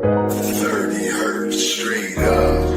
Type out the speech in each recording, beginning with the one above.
30 hertz straight up.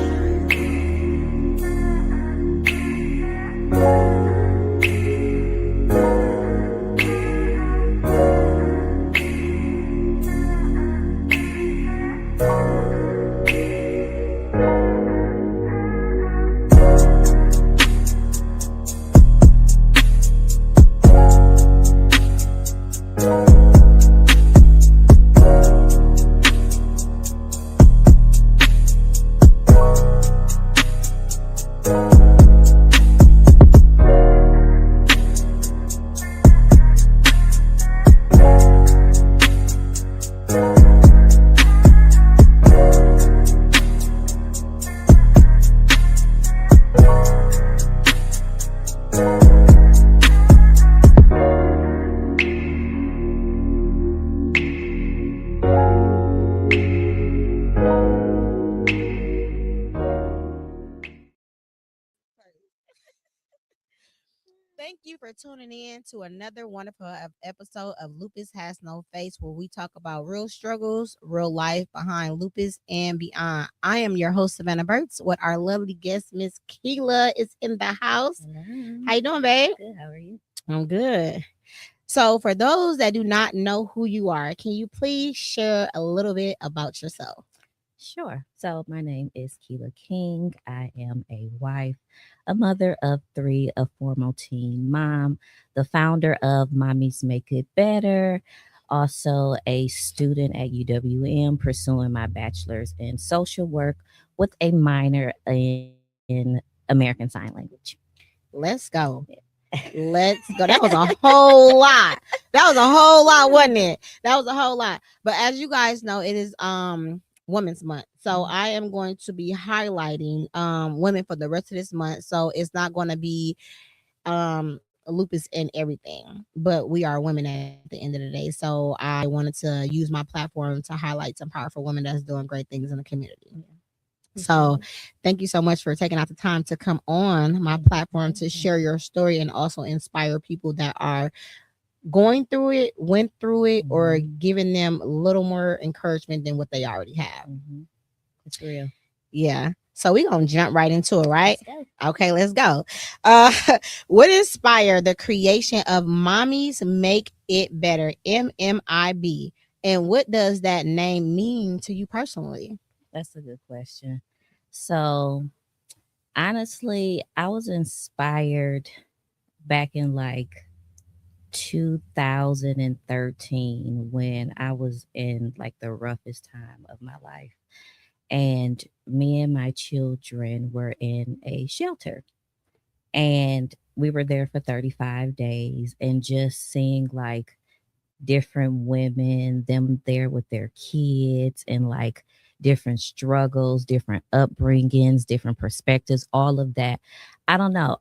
Thank you for tuning in to another wonderful episode of Lupus Has No Face, where we talk about real struggles, real life behind lupus and beyond. I am your host, Savannah Burks, with our lovely guest, Miss Kela, is in the house. Hello. How you doing, babe? Good. How are you? I'm good. So, for those that do not know who you are, can you please share a little bit about yourself? Sure. So, my name is Kela King. I am a wife, a mother of three, a formal teen mom, the founder of Mommies Make It Better, also a student at UWM pursuing my bachelor's in social work with a minor in American Sign Language. Let's go. Let's go. That was a whole lot. That was a whole lot, wasn't it? That was a whole lot. But as you guys know, it is Women's Month. So I am going to be highlighting women for the rest of this month. So it's not going to be lupus in everything, but we are women at the end of the day. So I wanted to use my platform to highlight some powerful women that's doing great things in the community. So thank you so much for taking out the time to come on my platform to share your story and also inspire people that are going through it, went through it, or giving them a little more encouragement than what they already have. It's real. Yeah. So we're going to jump right into it, right? Let's go. Okay, let's go. Uh, what inspired the creation of Mommies Make It Better, MMIB? And what does that name mean to you personally? That's a good question. So, honestly, I was inspired back in like 2013 when I was in like the roughest time of my life. And me and my children were in a shelter. And we were there for 35 days and just seeing like different women, them there with their kids and like different struggles, different upbringings, different perspectives, all of that. I don't know.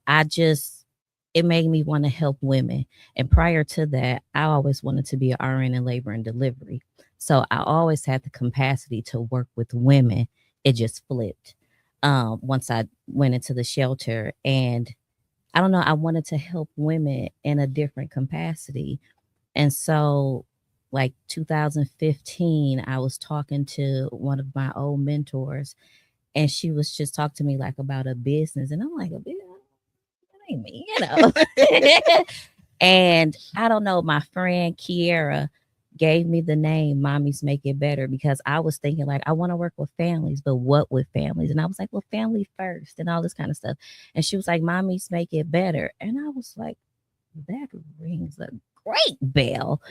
It made me want to help women. And prior to that, I always wanted to be an RN in labor and delivery. So I always had the capacity to work with women. It just flipped once I went into the shelter. And I don't know, I wanted to help women in a different capacity. And so, like 2015, I was talking to one of my old mentors, and she was just talking to me like about a business. And I'm like, a business? That ain't me, you know. And I don't know, my friend Kiera gave me the name Mommies Make It Better because I was thinking like I want to work with families, but what with families? And I was like, well, family first and all this kind of stuff. And she was like, Mommies Make It Better. And I was like, that rings a great bell.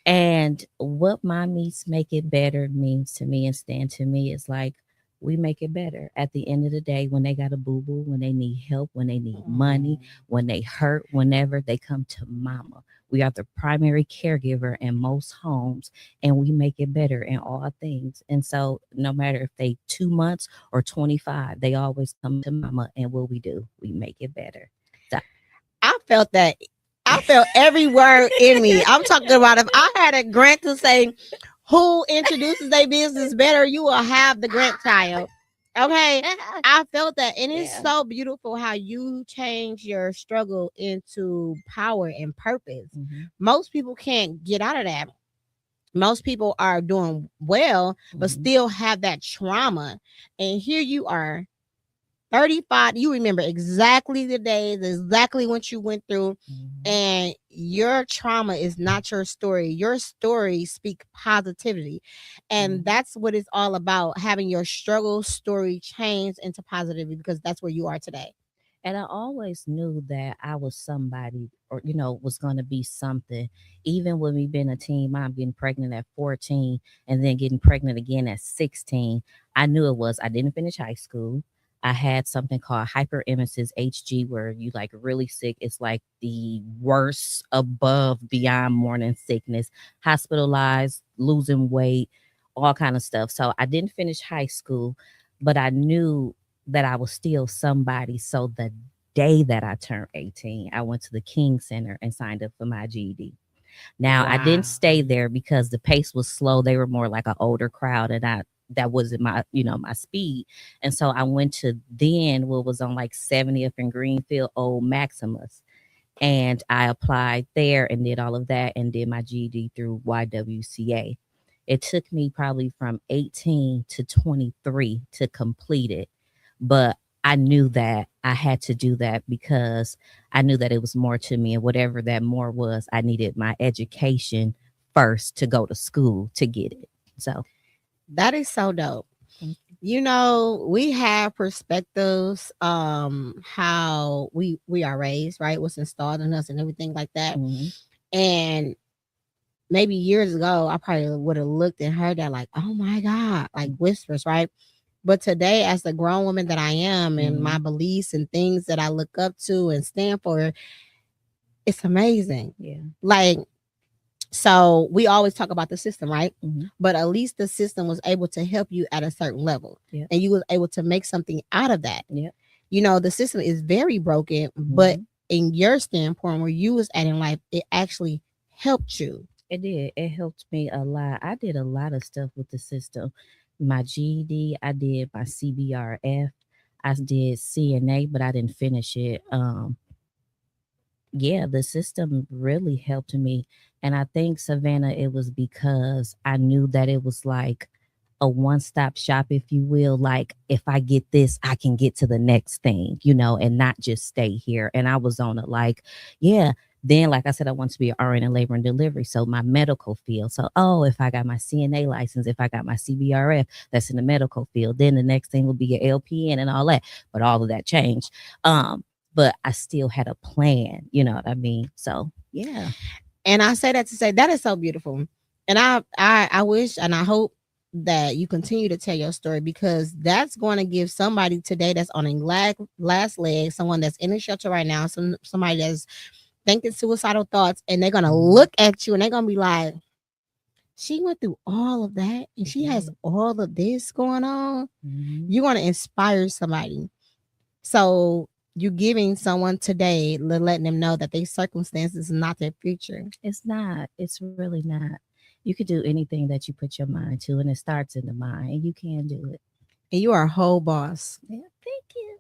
And what Mommies Make It Better means to me and stand to me is like we make it better at the end of the day when they got a boo boo, when they need help, when they need money, when they hurt, whenever they come to mama. We are the primary caregiver in most homes and we make it better in all things. And so no matter if they 2 months or 25, they always come to mama and what we do, we make it better. So I felt that. I felt every word in me. I'm talking about if I had a grant to say who introduces their business better, you will have the grant child. Okay. I felt that. And it's so beautiful how you change your struggle into power and purpose. Most people can't get out of that. Most people are doing well, but Mhm. still have that trauma. And here you are, 35. You remember exactly the days, exactly what you went through. Mhm. And your trauma is not your story. Your story speak positivity. And Mhm. that's what it's all about, having your struggle story change into positivity, because that's where you are today. And I always knew that I was somebody, or was going to be something. Even with me being a teen mom, getting pregnant at 14, and then getting pregnant again at 16, I knew it was. I didn't finish high school. I had something called hyperemesis HG, where you like really sick. It's like the worst above beyond morning sickness, hospitalized, losing weight, all kind of stuff. So I didn't finish high school, but I knew that I was still somebody. So the day that I turned 18, I went to the King Center and signed up for my GED. Now I didn't Wow. stay there because the pace was slow. They were more like an older crowd, and that wasn't my speed. And so I went to then what was on like 70th and Greenfield, old Maximus. And I applied there and did all of that and did my GED through YWCA. It took me probably from 18 to 23 to complete it. But I knew that I had to do that because I knew that it was more to me. And whatever that more was, I needed my education first to go to school to get it. So, That is so dope. thank We have perspectives, how we are raised, right? What's installed in us and everything like that. you. Mhm. And maybe years ago, I probably would have looked and heard that like, oh my God, like whispers, right? But today, as the grown woman that I am, and my Mhm. beliefs and things that I look up to and stand for, it's amazing. Yeah. Like, so we always talk about the system, right? Mhm. But at least the system was able to help you at a certain level, Yeah. and you was able to make something out of that. Yeah. The system is very broken, but Mhm. in your standpoint, where you was at in life, it actually helped you. It did. It helped me a lot. I did a lot of stuff with the system. My GED, I did my CBRF, I did CNA, but I didn't finish it. Yeah, the system really helped me. And I think, Savannah, it was because I knew that it was like a one stop shop, if you will. Like, if I get this, I can get to the next thing, and not just stay here. And I was on it like, yeah. Then, like I said, I want to be an RN in labor and delivery. So, my medical field. So, oh, if I got my CNA license, if I got my CBRF, that's in the medical field. Then the next thing will be your LPN and all that. But all of that changed. But I still had a plan, you know what I mean? So, yeah. And I say that to say that is so beautiful. And I wish and I hope that you continue to tell your story, because that's going to give somebody today that's on a last leg, someone that's in a shelter right now, somebody that's thinking suicidal thoughts, and they're going to Mhm. look at you and they're going to be like, she went through all of that and she has Yeah. all of this going on. Mhm. You're going to inspire somebody. So you're giving someone today, letting them know that their circumstances is not their future. It's not. It's really not. You could do anything that you put your mind to, and it starts in the mind. You can do it. And you are a whole boss. Yeah. Thank you.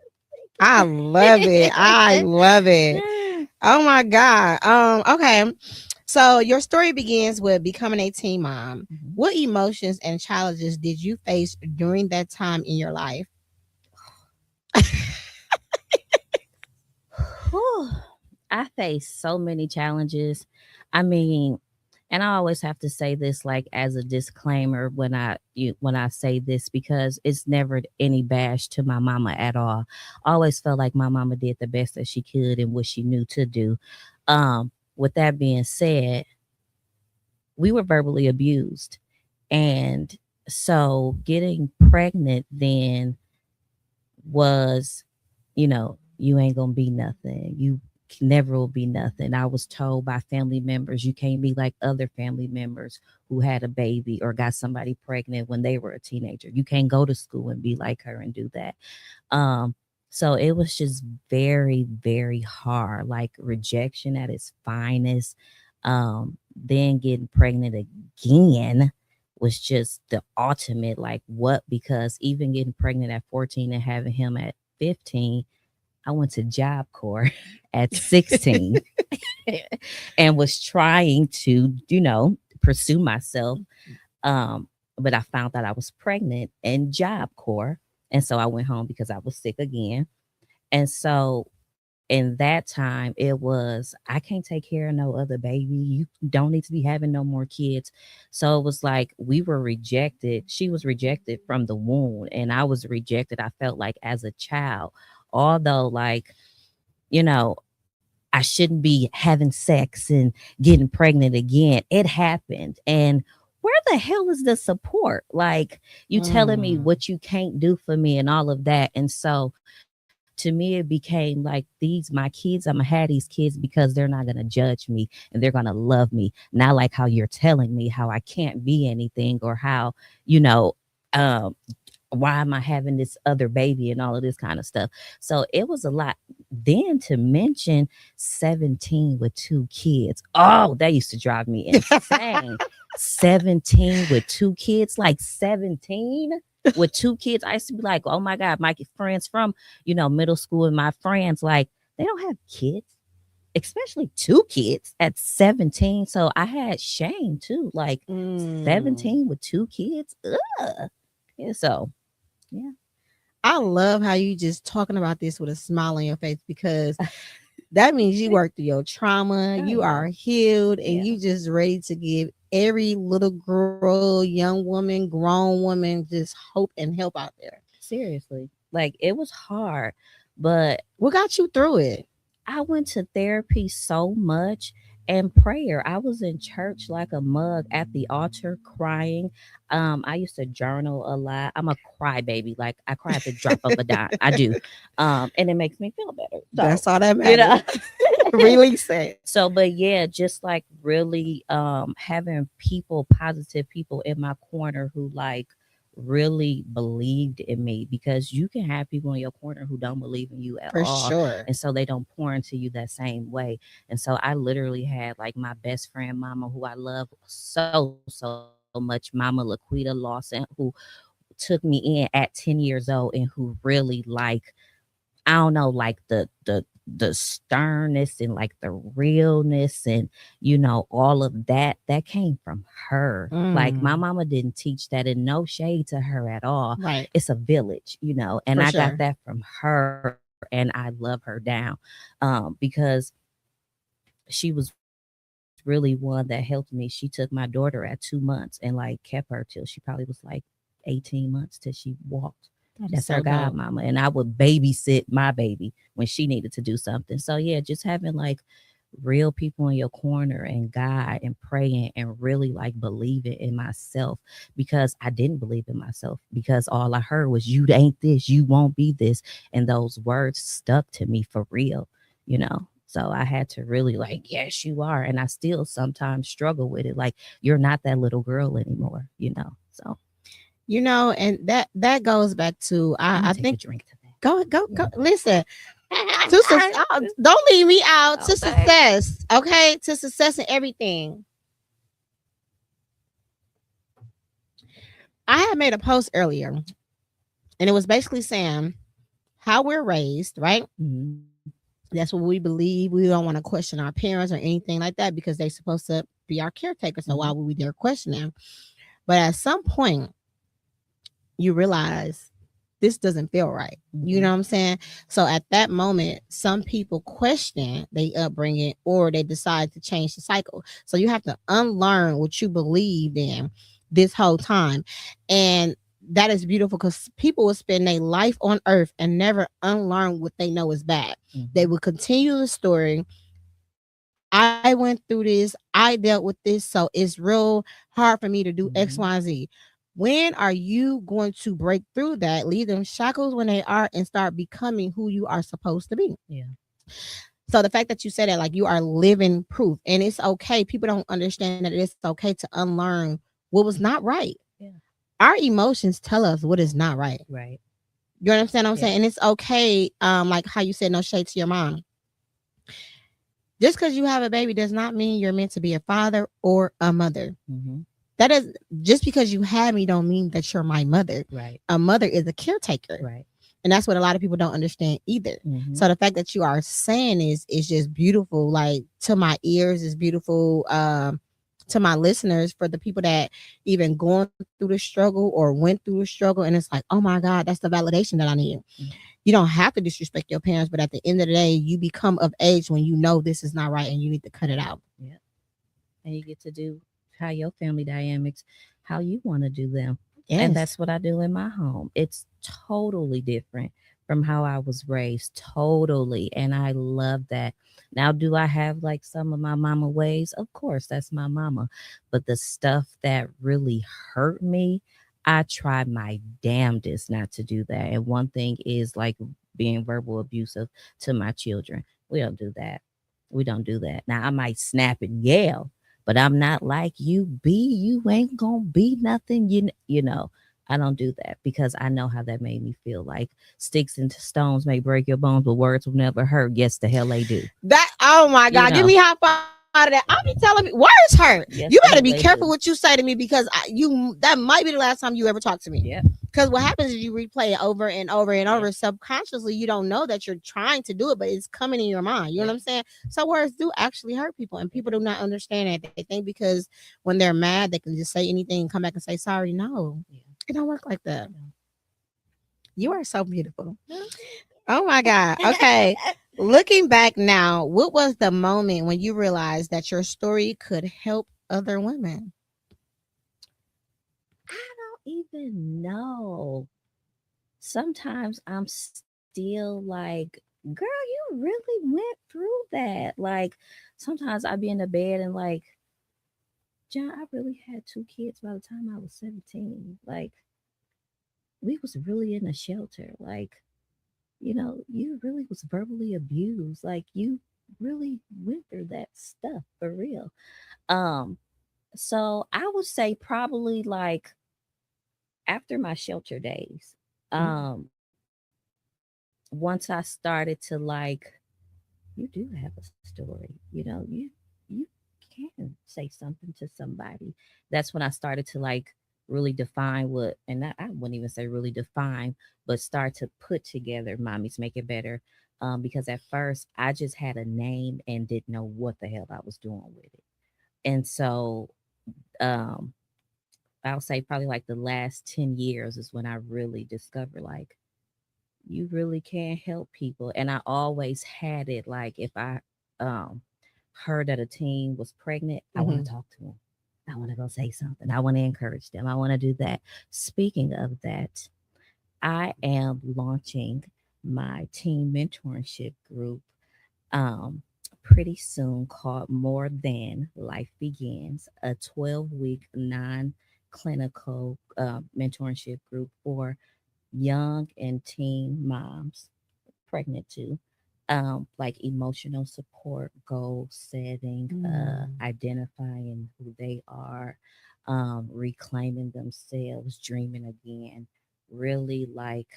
I love it. I Thank love it. you. Oh my God. Okay. So your story begins with becoming a teen mom. Mhm. What emotions and challenges did you face during that time in your life? Whew. I faced so many challenges. I mean, and I always have to say this like as a disclaimer when I say this, because it's never any bash to my mama at all. I always felt like my mama did the best that she could and what she knew to do. With that being said, we were verbally abused. And so getting pregnant then was, you ain't gonna be nothing. You never will be nothing. I was told by family members, you can't be like other family members who had a baby or got somebody pregnant when they were a teenager. You can't go to school and be like her and do that. Um, so it was just very, very hard, like rejection at its finest. Then getting pregnant again was just the ultimate, like what? Because even getting pregnant at 14 and having him at 15, I went to Job Corps at 16 and was trying to, pursue myself. But I found that I was pregnant in Job Corps. And so I went home because I was sick again. And so in that time, it was, I can't take care of no other baby. You don't need to be having no more kids. So it was like we were rejected. She was rejected from the womb, and I was rejected. I felt like as a child, although, like, you know, I shouldn't be having sex and getting pregnant again. It happened. And where the hell is the support? Like, you telling me what you can't do for me and all of that. And so to me, it became like, these my kids, I'm gonna have these kids because they're not gonna judge me and they're gonna love me. Not like how you're telling me how I can't be anything, or how, you know, um why am I having this other baby and all of this kind of stuff. So it was a lot. Then to mention 17 with 2 kids. Oh, that used to drive me insane. 17 with 2 kids, like 17 with 2 kids. I used to be like, oh my God, my friends from, middle school, and my friends, like, they don't have kids, especially 2 kids at 17. So I had shame too, like 17 with 2 kids. Ugh. Yeah, so yeah. I love how you just talking about this with a smile on your face, because that means you worked through your trauma, you are healed, and you just ready to give every little girl, young woman, grown woman just hope and help out there. Seriously. Like, it was hard, but what got you through it? I went to therapy so much, and prayer. I was in church like a mug at the altar crying. I used to journal a lot. I'm a crybaby. Like, I cry at the drop of a dime. I do. And it makes me feel better. So, that's all that matters. Release it. So, but yeah, just like really having positive people in my corner who like really believed in me, because you can have people in your corner who don't believe in you at For all. sure. And so they don't pour into you that same way. And so I literally had like my best friend, Mama, who I love so much, Mama Laquita Lawson, who took me in at 10 years old, and who really, like, I don't know, like the sternness and like the realness and all of that came from her. Like, my mama didn't teach that, and no shade to her at all. Right. It's a village, and For I sure. got that from her, and I love her down, because she was really one that helped me. She took my daughter at 2 months and like kept her till she probably was like 18 months, till she walked. That's her so dope. godmama. And I would babysit my baby when she needed to do something. So yeah, just having like real people in your corner, and God, and praying, and really like believing in myself, because I didn't believe in myself, because all I heard was, you ain't this, you won't be this. And those words stuck to me for real. So I had to really like, yes, you are. And I still sometimes struggle with it. Like, you're not that little girl anymore. So and that goes back to I think take a drink to that. Go. Listen, don't leave me out. To success, okay? To success in everything. I had made a post earlier, and it was basically saying how we're raised, right? Mm-hmm. That's what we believe. We don't want to question our parents or anything like that, because they're supposed to be our caretakers. So why would we dare question them? But at some point, you realize this doesn't feel right. You know what I'm saying? So at that moment, some people question their upbringing, or they decide to change the cycle. So you have to unlearn what you believed in this whole time. And that is beautiful, because people will spend their life on earth and never unlearn what they know is bad. They will continue the story. I went through this. I dealt with this. So it's real hard for me to do X, Y, and Z. When are you going to break through that, leave them shackles when they are, and start becoming who you are supposed to be? Yeah. So the fact that you said that, like, you are living proof, and it's okay. People don't understand that it's okay to unlearn what was not right. Yeah. Our emotions tell us what is not right. Right. You understand what I'm saying? And it's okay. Like how you said, no shade to your mom. Just because you have a baby does not mean you're meant to be a father or a mother. That is, just because you have me don't mean that you're my mother. Right. A mother is a caretaker. Right. And that's what a lot of people don't understand either. So the fact that you are saying is just beautiful. Like, to my ears, is beautiful. to my listeners, for the people that even going through the struggle or went through the struggle, and it's like, oh my God, that's the validation that I need. Mm. You don't have to disrespect your parents, but at the end of the day, you become of age when you know this is not right and you need to cut it out. Yeah. And you get to do how your family dynamics, how you want to do them. And Yes. that's what I do in my home. It's totally different from how I was raised, totally. And I love that. Now, do I have like some of my mama ways? Of course, that's my mama. But the stuff that really hurt me, I try my damnedest not to do that. And one thing is like being verbal abusive to my children. We don't do that. We don't do that. Now, I might snap and yell, but I'm not like you be. You ain't gonna be nothing. You know. I don't do that because I know how that made me feel. Like sticks and stones may break your bones, but words will never hurt. Yes, the hell they do. That, oh my You God, give know. me high five to that. I'll be telling me words hurt. You Yes, better the be hell they careful do. what you say to me, because that might be the last time you ever talk to me. Yep. Because what happens is you replay it over and over and Yeah. over. Subconsciously, you don't know that you're trying to do it, but it's coming in your mind. You know Yeah. what I'm saying? So words do actually hurt people, and They people do do. not understand that. They think because when they're mad, they can just say anything and come back and say sorry. No, Yeah. it don't work like that. No. You are so beautiful. No. Oh my God. Okay. Looking back now, what was the moment when you realized that your story could help other women? I don't even know. Sometimes I'm still like, girl, you really went through that. Like, sometimes I be in the bed and like, John, I really had two kids by the time I was 17. Like, we was really in a shelter. Like, you really was verbally abused. Like, you really went through that stuff for real. Um, so I would say probably like after my shelter days, Mhm. um, once I started to like, you do have a story, you can say something to somebody. That's when I started to like really define what, and I wouldn't even say really define, but start to put together Mommies Make It Better. Because at first I just had a name and didn't know what the hell I was doing with it. And so um I'll say probably like the last 10 years is when I really discovered like you really can help people. And I always had it like if I um heard that a teen was pregnant, I want to Mhm. talk to them. I want to go say something. I want to encourage them. I want to do that. Speaking of that, I am launching my teen mentorship group um pretty soon, called More Than Life Begins, a 12-week non-clinical mentorship group for young and teen moms, pregnant too, like emotional support, goal setting, Mm. identifying who they are, reclaiming themselves, dreaming again, really like,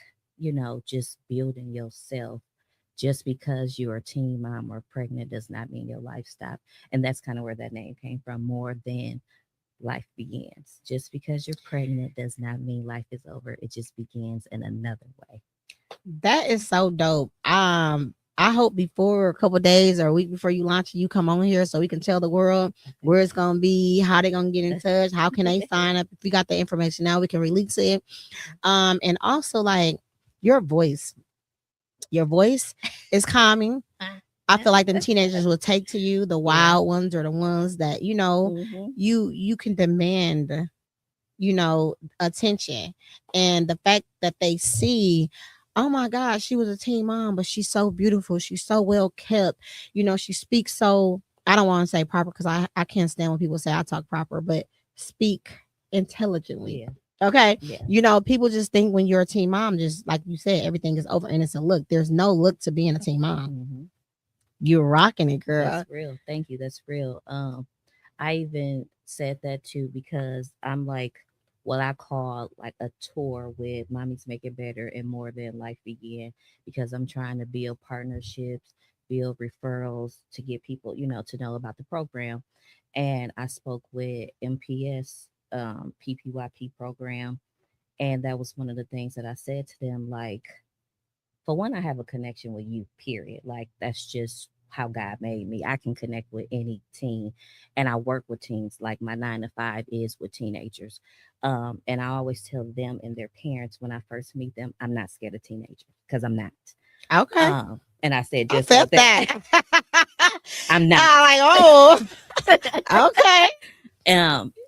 just building yourself. Just because you're a teen mom or pregnant does not mean your life stopped. And that's kind of where that name came from. More than life begins. Just because you're pregnant does not mean life is over. It just begins in another way. That is so dope. I hope before a couple days or a week before you launch, you come on here so we can tell the world where it's gonna be, how they gonna get in touch, how can they sign up. If we got the information now, we can release it. And also like your voice, your voice is calming. I feel like them teenagers will take to you, the Yeah. wild ones or the ones that Mm-hmm. you can demand, attention. And the fact that they see, oh my God, she was a teen mom, but she's so beautiful, she's so well kept, she speaks so, I don't want to say proper because I can't stand when people say I talk proper, but speak intelligently. Yeah. Okay. Yeah. People just think when you're a teen mom, just like you said, everything is over and it's a look. There's no look to being a teen mom. Mm-hmm. You're rocking it, That's girl. real. Thank you. That's real. I even said that too because I'm like what I call like a tour with Mommies Make It Better and More Than Life Begin, because I'm trying to build partnerships, build referrals to get people, to know about the program. And I spoke with MPS, PPYP program, and that was one of the things that I said to them, like, for one, I have a connection with you, period. Like, that's just how God made me. I can connect with any teen, and I work with teens. Like my 9 to 5 is with teenagers, and I always tell them and their parents when I first meet them, I'm not scared of teenagers because I'm not. Okay. And I said I just like felt that, that. I'm not. I like, oh, okay.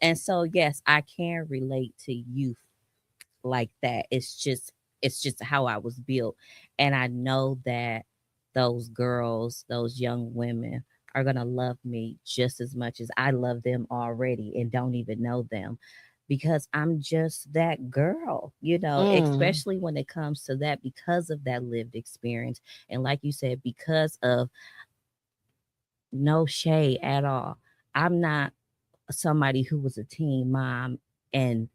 And so yes, I can relate to youth like that. It's just how I was built. And I know that those girls, those young women are going to love me just as much as I love them already and don't even know them, because I'm just that girl, Mm. especially when it comes to that, because of that lived experience. And like you said, because of no shade at all. I'm not somebody who was a teen mom and,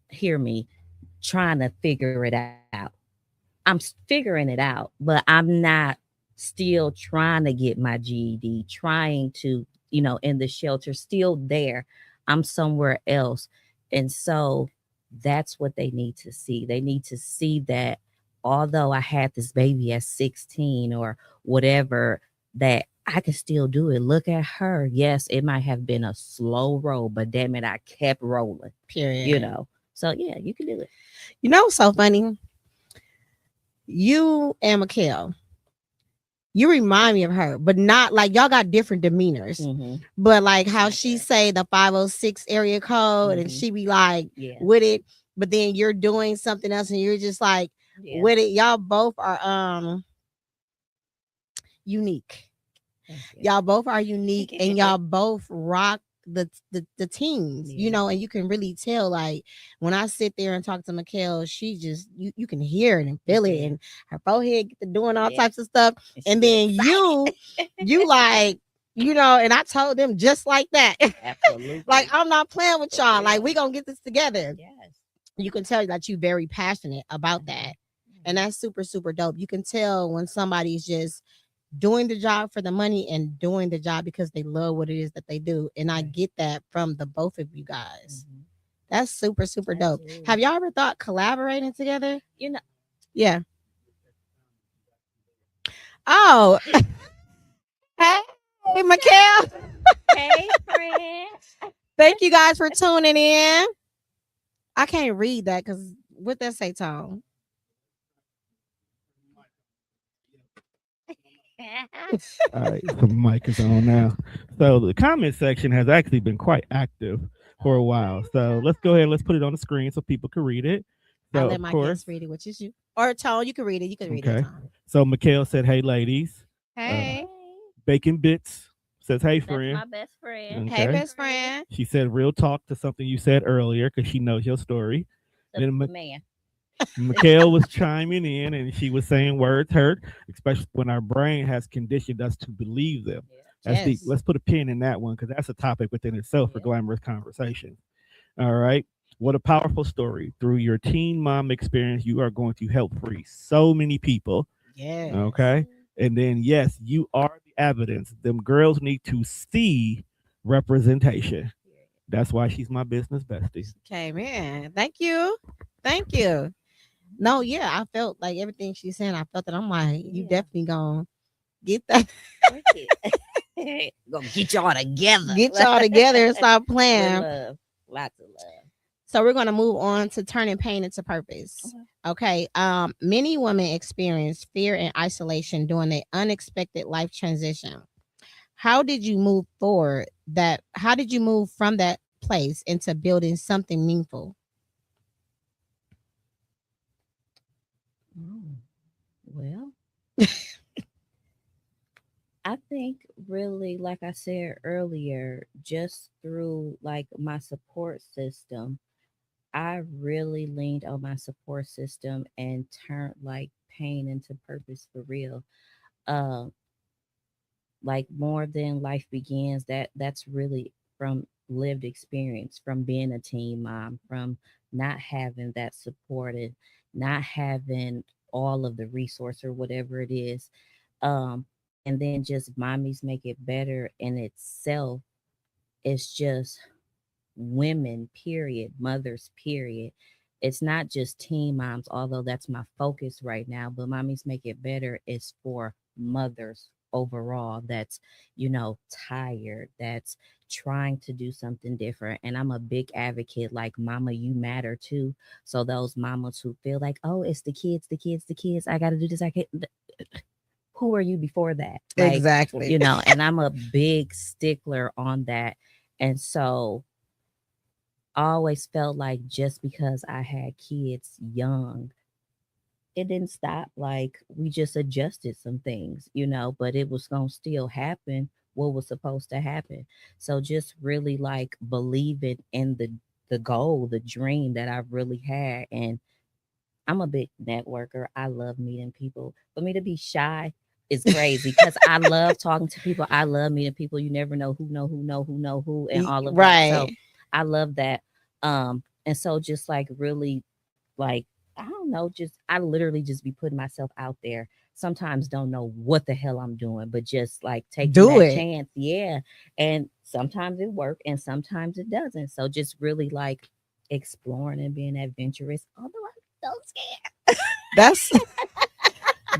hear me, trying to figure it out. Figuring it out, but I'm not still trying to get my GED, trying to, in the shelter, still there. I'm somewhere else. And so that's what they need to see. They need to see that although I had this baby at 16 or whatever, that I can still do it. Look at her. Yes, it might have been a slow roll, but damn it, I kept rolling, Period. So yeah, you can do it. What's so funny? You and Mikhail, you remind me of her, but not like y'all got different demeanors. Mm-hmm. But like how she say the 506 area code and Mhm. she be like Yeah. with it, but then you're doing something else and you're just like Yeah. with it. Y'all both are unique. Thank you. Y'all both are unique and y'all both rock the teams, Yeah. and you can really tell, like when I sit there and talk to Mikhail, she just you can hear it and feel it, Yeah. and her forehead get to doing all Yeah. types of stuff. And And she then excited. you like, and I told them just like that. Absolutely. Like, I'm not playing with For y'all. Like, real. we gonna get this together. Yes. You can tell that you very passionate about that. And that's super, super dope. You can tell when somebody's just doing the job for the money and doing the job because they love what it is that they do. And I Right. get that from the both of you guys. Mhm. That's super, super dope. Absolutely. Have y'all ever thought collaborating together? You know, Yeah. Oh, hey, Mikhail. hey friend. Thank you guys for tuning in. I can't read that because what that say, Tom? All right, so the mic is on now. So the comment section has actually been quite active for a while. So let's go ahead. Let's put it on the screen so people can read it. I So let of my course, guests read it, which is you. Or Tone, you can read it. You can read it, okay. Tone. So Mikhail said, "Hey, ladies." Hey. Bacon Bits says, "Hey, That's friend." my best friend. Hey, Okay. best friend. She said, "Real talk" to something you said earlier because she knows your story. The Then man. Mikhail was chiming in and she was saying words hurt, especially when our brain has conditioned us to believe them. Yeah. That's deep. Yes. Let's put a pin in that one because that's a topic within itself for Yeah. glamorous conversation. All right. What a powerful story. Through your teen mom experience, you are going to help free so many people. Yes. Okay. And then, yes, you are the evidence. Them girls need to see representation. That's why she's my business bestie. Okay, man. Thank you. Thank you. No, yeah, I felt like everything she's saying. I felt that. I'm like, you Yeah. definitely gonna get that, Work it. Gonna get y'all together. get y'all together and stop With playing. love. Lots of love. So we're gonna move on to turning pain into purpose. Okay. Many women experience fear and isolation during an unexpected life transition. How did you move forward? How did you move from that place into building something meaningful? Oh, well, I think really, like I said earlier, just through like my support system, I really leaned on my support system and turned like pain into purpose for real. Uh, like more than life begins, that's really from lived experience, from being a teen mom, from not having that support and not having all of the resource or whatever it is. And then just mommies make it better in itself. It's just women, period, mothers, period. It's not just teen moms, although that's my focus right now, but mommies make it better is for mothers overall that's, tired, that's trying to do something different. And I'm a big advocate, like, mama, you matter too. So those mamas who feel like, oh, it's the kids, the kids, the kids, I got to do this, I can't. Who are you before that? Like, Exactly. and I'm a big stickler on that. And so I always felt like just because I had kids young, it didn't stop. Like, we just adjusted some things, but it was going to still happen what was supposed to happen. So just really like believing in the goal, the dream that I really had. And I'm a big networker. I love meeting people. For me to be shy is crazy because I love talking to people. I love meeting people. You never know who know who know who know who and all of that. So Right. I love that. And so just like really like, I don't know, just I literally just be putting myself out there. Sometimes don't know what the hell I'm doing, but just like taking Do that it. chance. Yeah. And sometimes it works and sometimes it doesn't. So just really like exploring and being adventurous. Although I'm so scared. That's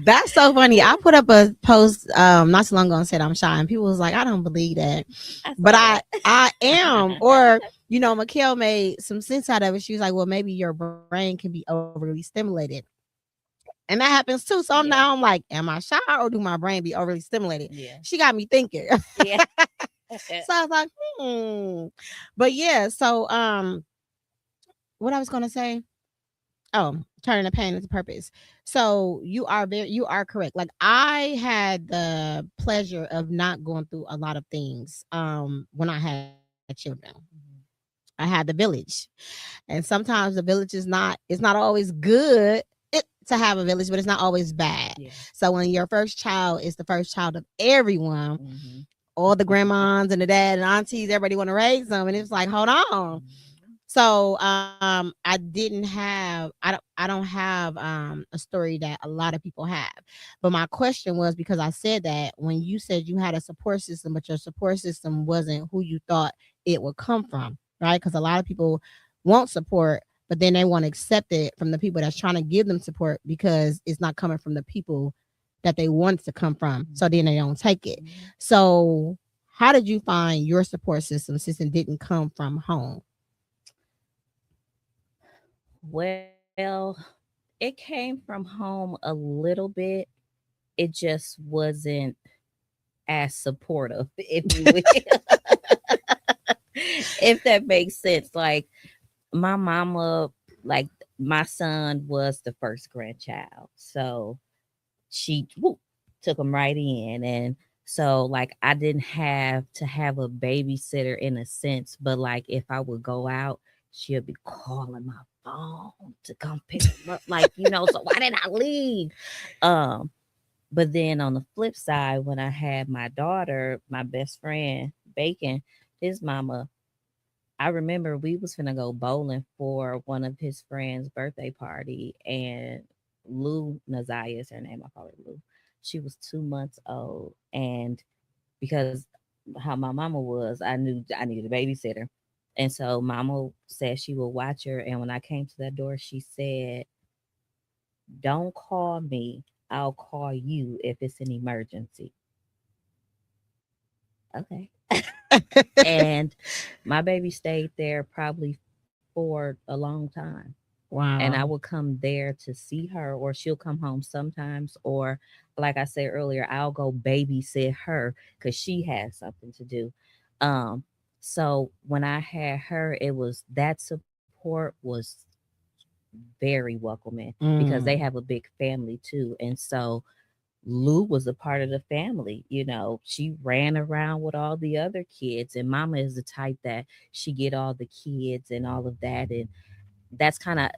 that's so funny. I put up a post not too long ago and said I'm shy, and people was like, I don't believe that. I But saw I that. I am. Or Mikhail made some sense out of it. She was like, well, maybe your brain can be overly stimulated. And that happens too. So Yeah. now I'm like, am I shy or do my brain be overly stimulated? Yeah. She got me thinking. Yeah. So I was like, But yeah, so what I was gonna say. Oh, turning the pain into purpose. So you are correct. Like, I had the pleasure of not going through a lot of things when I had children. Mhm. I had the village. And sometimes the village is not, it's not always good to have a village, but it's not always bad. Yeah. So when your first child is the first child of everyone, Mhm. all the grandmas and the dad and aunties, everybody want to raise them, and it's like, hold on. Mhm. So I didn't have, I don't have a story that a lot of people have. But my question was, because I said that when you said you had a support system, but your support system wasn't who you thought it would come from, right? Because a lot of people want support, but then they want to accept it from the people that's trying to give them support because it's not coming from the people that they want it to come from. So then they don't take it. Mhm. So how did you find your support system since it didn't come from home? Well, it came from home a little bit. It just wasn't as supportive, if you will. If that makes sense. Like, my mama, like, my son was the first grandchild. So she took him right in. And so, like, I didn't have to have a babysitter in a sense, but like, if I would go out, she'll be calling my phone to come pick him up. Like, so why didn't I leave? Um, but then on the flip side, when I had my daughter, my best friend, Bacon, his mama, I remember we was finna go bowling for one of his friends' birthday party, and Lou Nazaya is her name. I call her Lou. She was 2 months old, and because how my mama was, I knew I needed a babysitter, and so mama said she would watch her. And when I came to that door, she said, "Don't call me. I'll call you if it's an emergency." Okay. And my baby stayed there probably for a long time. And I Wow. will come there to see her, or she'll come home sometimes, or like I said earlier, I'll go babysit her because she has something to do. Um, so when I had her, it was that support was very welcoming because they Mm. have a big family too. And so Lou was a part of the family. She ran around with all the other kids, and mama is the type that she get all the kids and all of that. And that's kind of,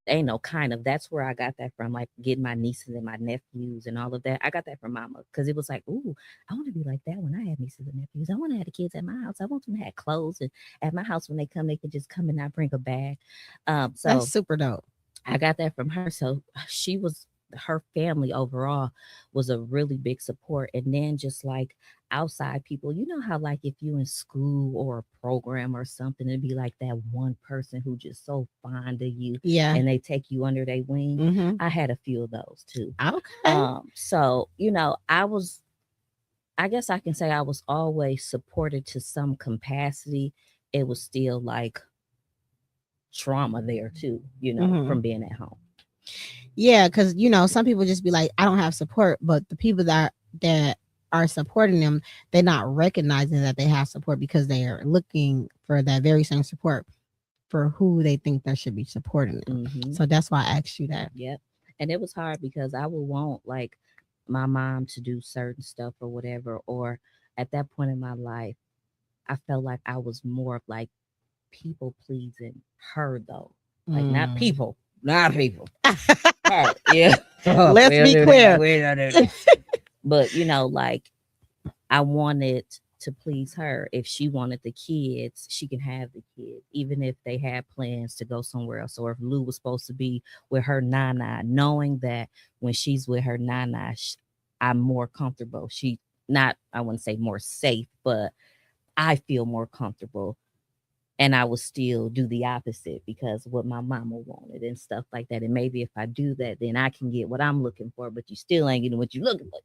ain't no kind of, that's where I got that from, like getting my nieces and my nephews and all of that. I got that from mama because it was like, ooh, I want to be like that when I have nieces and nephews. I want to have the kids at my house. I want them to have clothes, and at my house when they come, they can just come and I bring a bag. That's So super dope. I got that from her. So she was her family overall was a really big support. And then just like outside people, you know how like if you in school or a program or something, it'd be like that one person who just so fond of you Yeah. and they take you under their wing. Mm-hmm. I had a few of those too. Okay. So I guess I can say I was always supported to some capacity. It was still like trauma there too, Mhm. from being at home. Yeah, because some people just be like, I don't have support, but the people that are supporting them, they're not recognizing that they have support because they are looking for that very same support for who they think that should be supporting them. Mm-hmm. So that's why I asked you that. Yep. And it was hard because I would want like my mom to do certain stuff or whatever. Or at that point in my life, I felt like I was more of like people pleasing her though. Like not people. Not people. Her. Yeah. Let's be clear. But like I wanted to please her. If she wanted the kids, she can have the kids, even if they had plans to go somewhere else. Or if Lou was supposed to be with her nana, knowing that when she's with her nana, I'm more comfortable. She not, I wouldn't say more safe, but I feel more comfortable. And I will still do the opposite because what my mama wanted and stuff like that. And maybe if I do that, then I can get what I'm looking for, but you still ain't getting what you're looking for,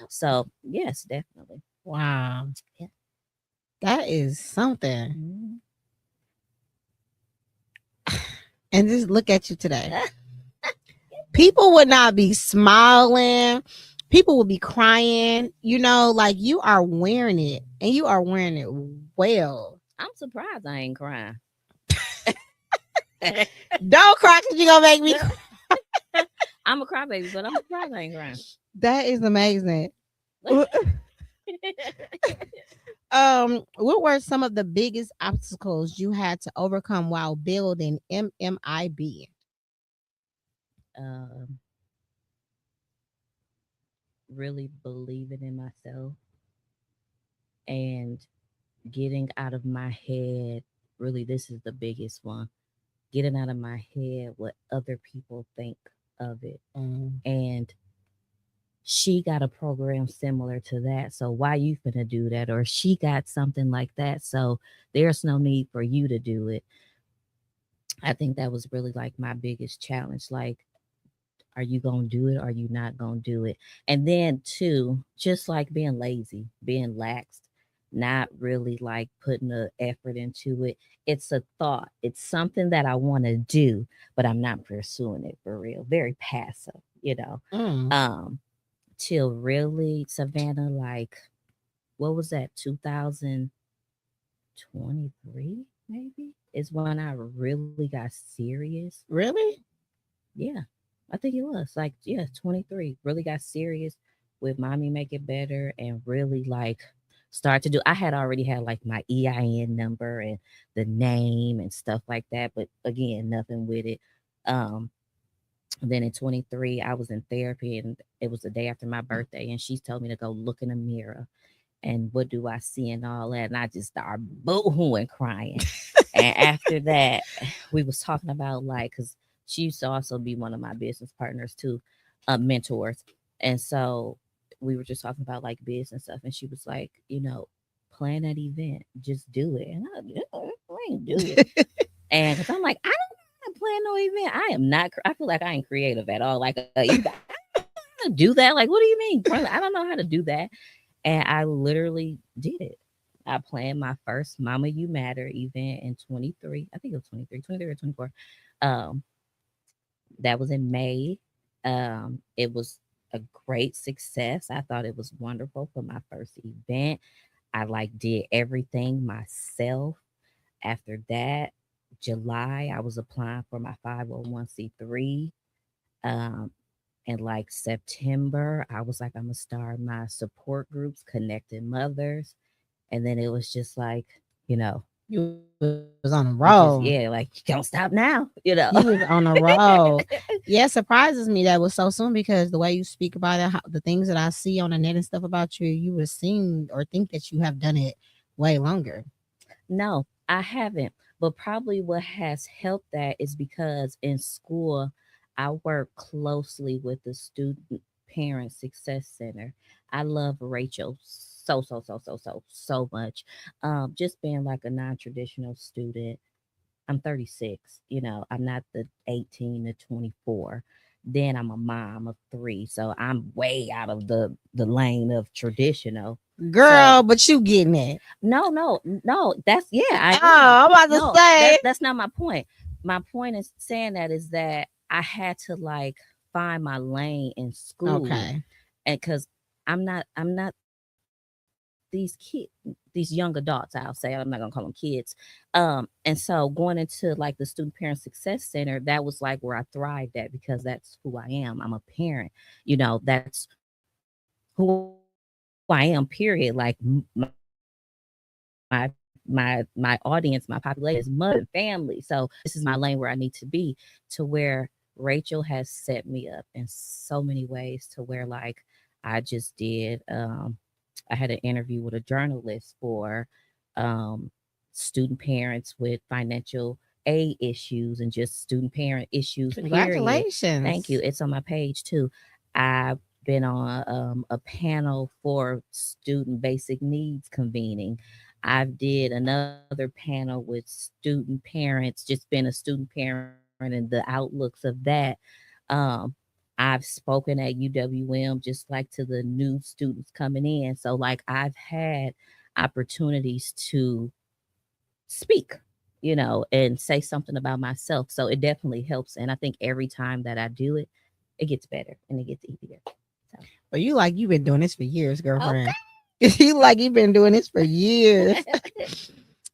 So yes, definitely. Wow. Yeah. That is something. Mm-hmm. And just look at you today. People would not be smiling. People would be crying. Like you are wearing it and you are wearing it well. I'm surprised I ain't crying. Don't cry because you're going to make me cry. I'm a crybaby, but I'm surprised I ain't crying. That is amazing. What were some of the biggest obstacles you had to overcome while building MMIB? Really believing in myself and getting out of my head. Really, this is the biggest one. Getting out of my head what other people think of it. And she got a program similar to that, so why you finna do that? Or she got something like that, so there's no need for you to do it. I think that was really like my biggest challenge. Like, are you gonna do it? Or are you not gonna do it? And then too, just like being lazy, being lax, not really like putting the effort into it. It's a thought. It's something that I want to do, but I'm not pursuing it for real. Very passive, Till really, Savannah, like, what was that? 2023, maybe, is when I really got serious. Really? Yeah. I think it was like, 23. Really got serious with Mommy Make It Better and really like start to do. I had already had like my EIN number and the name and stuff like that, but again, nothing with it. Then in 23, I was in therapy and it was the day after my birthday, and she told me to go look in the mirror and what do I see and all that, and I just started boo-hooing crying. And after that, we was talking about like, because she used to also be one of my business partners too, mentors. And so we were just talking about like business stuff. And she was like, plan that event, just do it. And I ain't do it. And because I'm like, I don't plan no event. I am not, I feel like I ain't creative at all. Like, you do that? Like, what do you mean? I don't know how to do that. And I literally did it. I planned my first Mama You Matter event in 23. I think it was 23 or 24. That was in May. It was a great success. I thought it was wonderful for my first event. I like did everything myself. After that, July, I was applying for my 501c3. And like September, I was like, I'm gonna start my support groups, connecting mothers. And then it was just like, you was on a roll. Like, don't stop now, You was on a roll. Yeah, it surprises me that was so soon because the way you speak about it, the things that I see on the net and stuff about you, you would seem or think that you have done it way longer. No, I haven't. But probably what has helped that is because in school, I work closely with the Student Parent Success Center. I love Rachel so much. Just being like a non-traditional student. I'm 36, I'm not the 18 to 24. Then I'm a mom of three. So I'm way out of the lane of traditional. Girl, So but you getting it. no. That's I am. Oh, I'm about to No, say. that's not my point. My point is saying that is that I had to like find my lane in school, Okay. and because I'm not these kids, these young adults, I'll say, I'm not gonna call them kids. And so going into like the Student Parent Success Center, that was like where I thrived at because that's who I am. I'm a parent, that's who I am, period. Like my audience, my population is mother and family. So this is my lane where I need to be, to where Rachel has set me up in so many ways, to where like I just did I had an interview with a journalist for um student parents with financial aid issues and just student parent issues, period. Thank Congratulations. you. It's on my page too. I've been on a panel for student basic needs convening. I've did another panel with student parents, just been a student parent and the outlooks of that. Um, I've spoken at UWM just like to the new students coming in. So like I've had opportunities to speak, and say something about myself. So it definitely helps. And I think every time that I do it, it gets better and it gets easier. So Well, you like you've been doing this for years, girlfriend. okay. You like you've been doing this for years.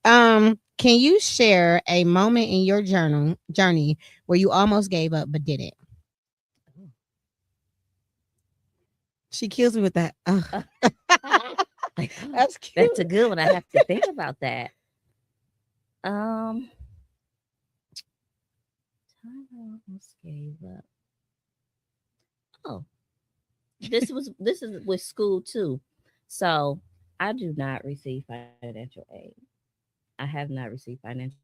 Can you share a moment in your journey where you almost gave up but didn't? She kills me with that. Uh, like, That's cute. that's a good one. I have to think about that. Um, time I almost gave up. Oh, this is with school too. So I do not receive financial aid. I have not received financial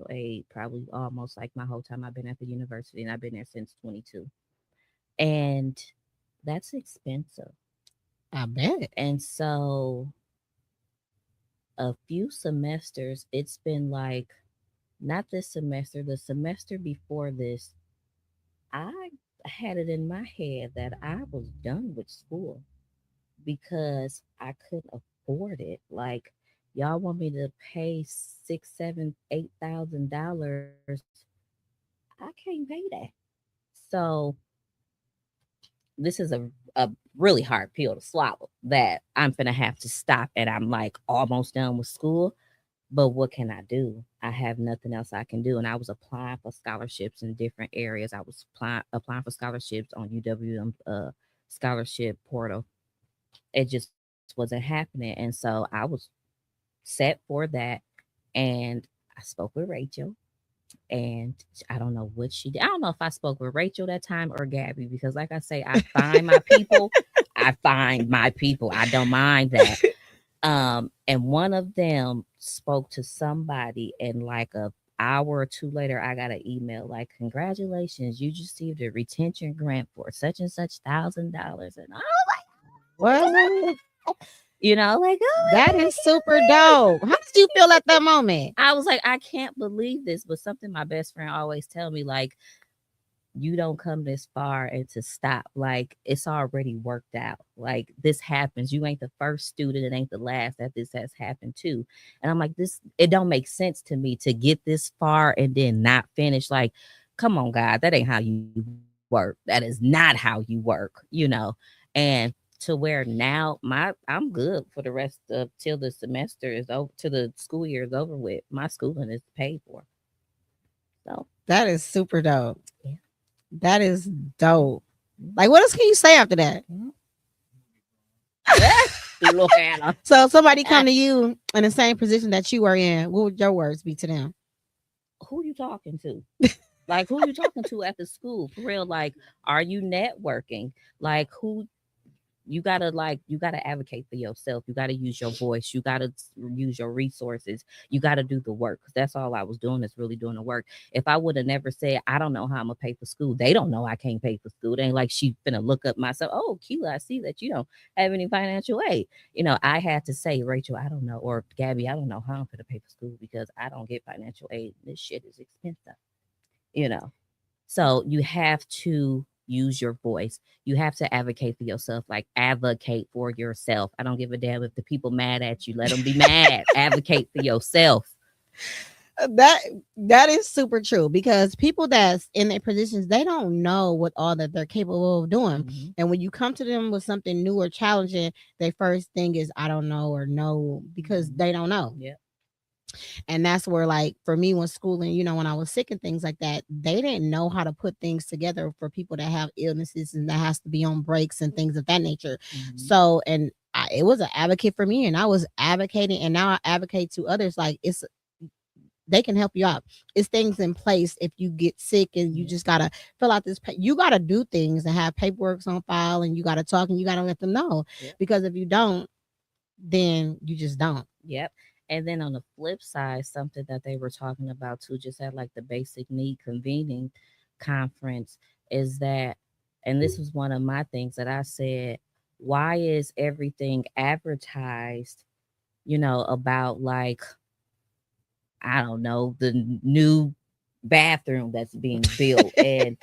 aid probably almost like my whole time I've been at the university, and I've been there since 22. And that's expensive. I bet. And so a few semesters, it's been like, not this semester, the semester before this, I had it in my head that I was done with school because I couldn't afford it. Like, y'all want me to pay six, seven, $8,000. I can't pay that. So this is a really hard pill to swallow, that I'm gonna have to stop and I'm like almost done with school. But what can I do? I have nothing else I can do. And I was applying for scholarships in different areas. I was applying for scholarships on UWM scholarship portal. It just wasn't happening. And so I was set for that. And I spoke with Rachel. And I don't know what she did. I don't know if I spoke with Rachel that time or Gabby, because like I say, I find my people. I find my people. I don't mind that. And one of them spoke to somebody, and like a hour or two later, I got an email like, "Congratulations, you just received a retention grant for such and such $1,000." And I was like, What? like, oh, That is super dope. How did you feel at that moment? I was like, I can't believe this. But something my best friend always tell me, like, you don't come this far and to stop. Like, it's already worked out. Like, this happens. You ain't the first student, it ain't the last that this has happened to. And I'm like, this, it don't make sense to me to get this far and then not finish. Like, come on, God, that ain't how you work. That is not how you work. And to where now I'm good for the rest of till the semester is over, till the school year is over with. My schooling is paid for. So That is super dope. Yeah. That is dope. Like, what else can you say after that? Look at her. So, if somebody come to you in the same position that you were in, what would your words be to them? Who you talking to? Like, who you talking to at the school? For real, like, are you networking? Like, who you gotta advocate for yourself. You gotta use your voice. You gotta use your resources. You gotta do the work. 'Cause that's all I was doing, is really doing the work. If I would have never said, I don't know how I'm gonna pay for school, they don't know I can't pay for school. They ain't like she finna look up myself. Oh, Kela, I see that you don't have any financial aid. I had to say, Rachel, I don't know, or Gabby, I don't know how I'm gonna pay for school because I don't get financial aid. This shit is expensive. You know. So you have to use your voice. You have to advocate for yourself. Like, advocate for yourself. I don't give a damn if the people mad at you. Let them be mad. Advocate for yourself. That is super true, because people that's in their positions, they don't know what all that they're capable of doing. Mm-hmm. And when you come to them with something new or challenging, their first thing is I don't know, or no, because they don't know. Yeah. And that's where, like, for me, when schooling, when I was sick and things like that, they didn't know how to put things together for people that have illnesses and that has to be on breaks and things of that nature. Mm-hmm. So, and it was an advocate for me, and I was advocating, and now I advocate to others. Like, they can help you out. It's things in place if you get sick, and you just gotta fill out this. You gotta do things and have paperwork on file, and you gotta talk, and you gotta let them know. Because if you don't, then you just don't. Yep. And then on the flip side, something that they were talking about too, just at like the basic need convening conference, is that, and this was one of my things that I said, why is everything advertised, about, like, I don't know, the new bathroom that's being built and,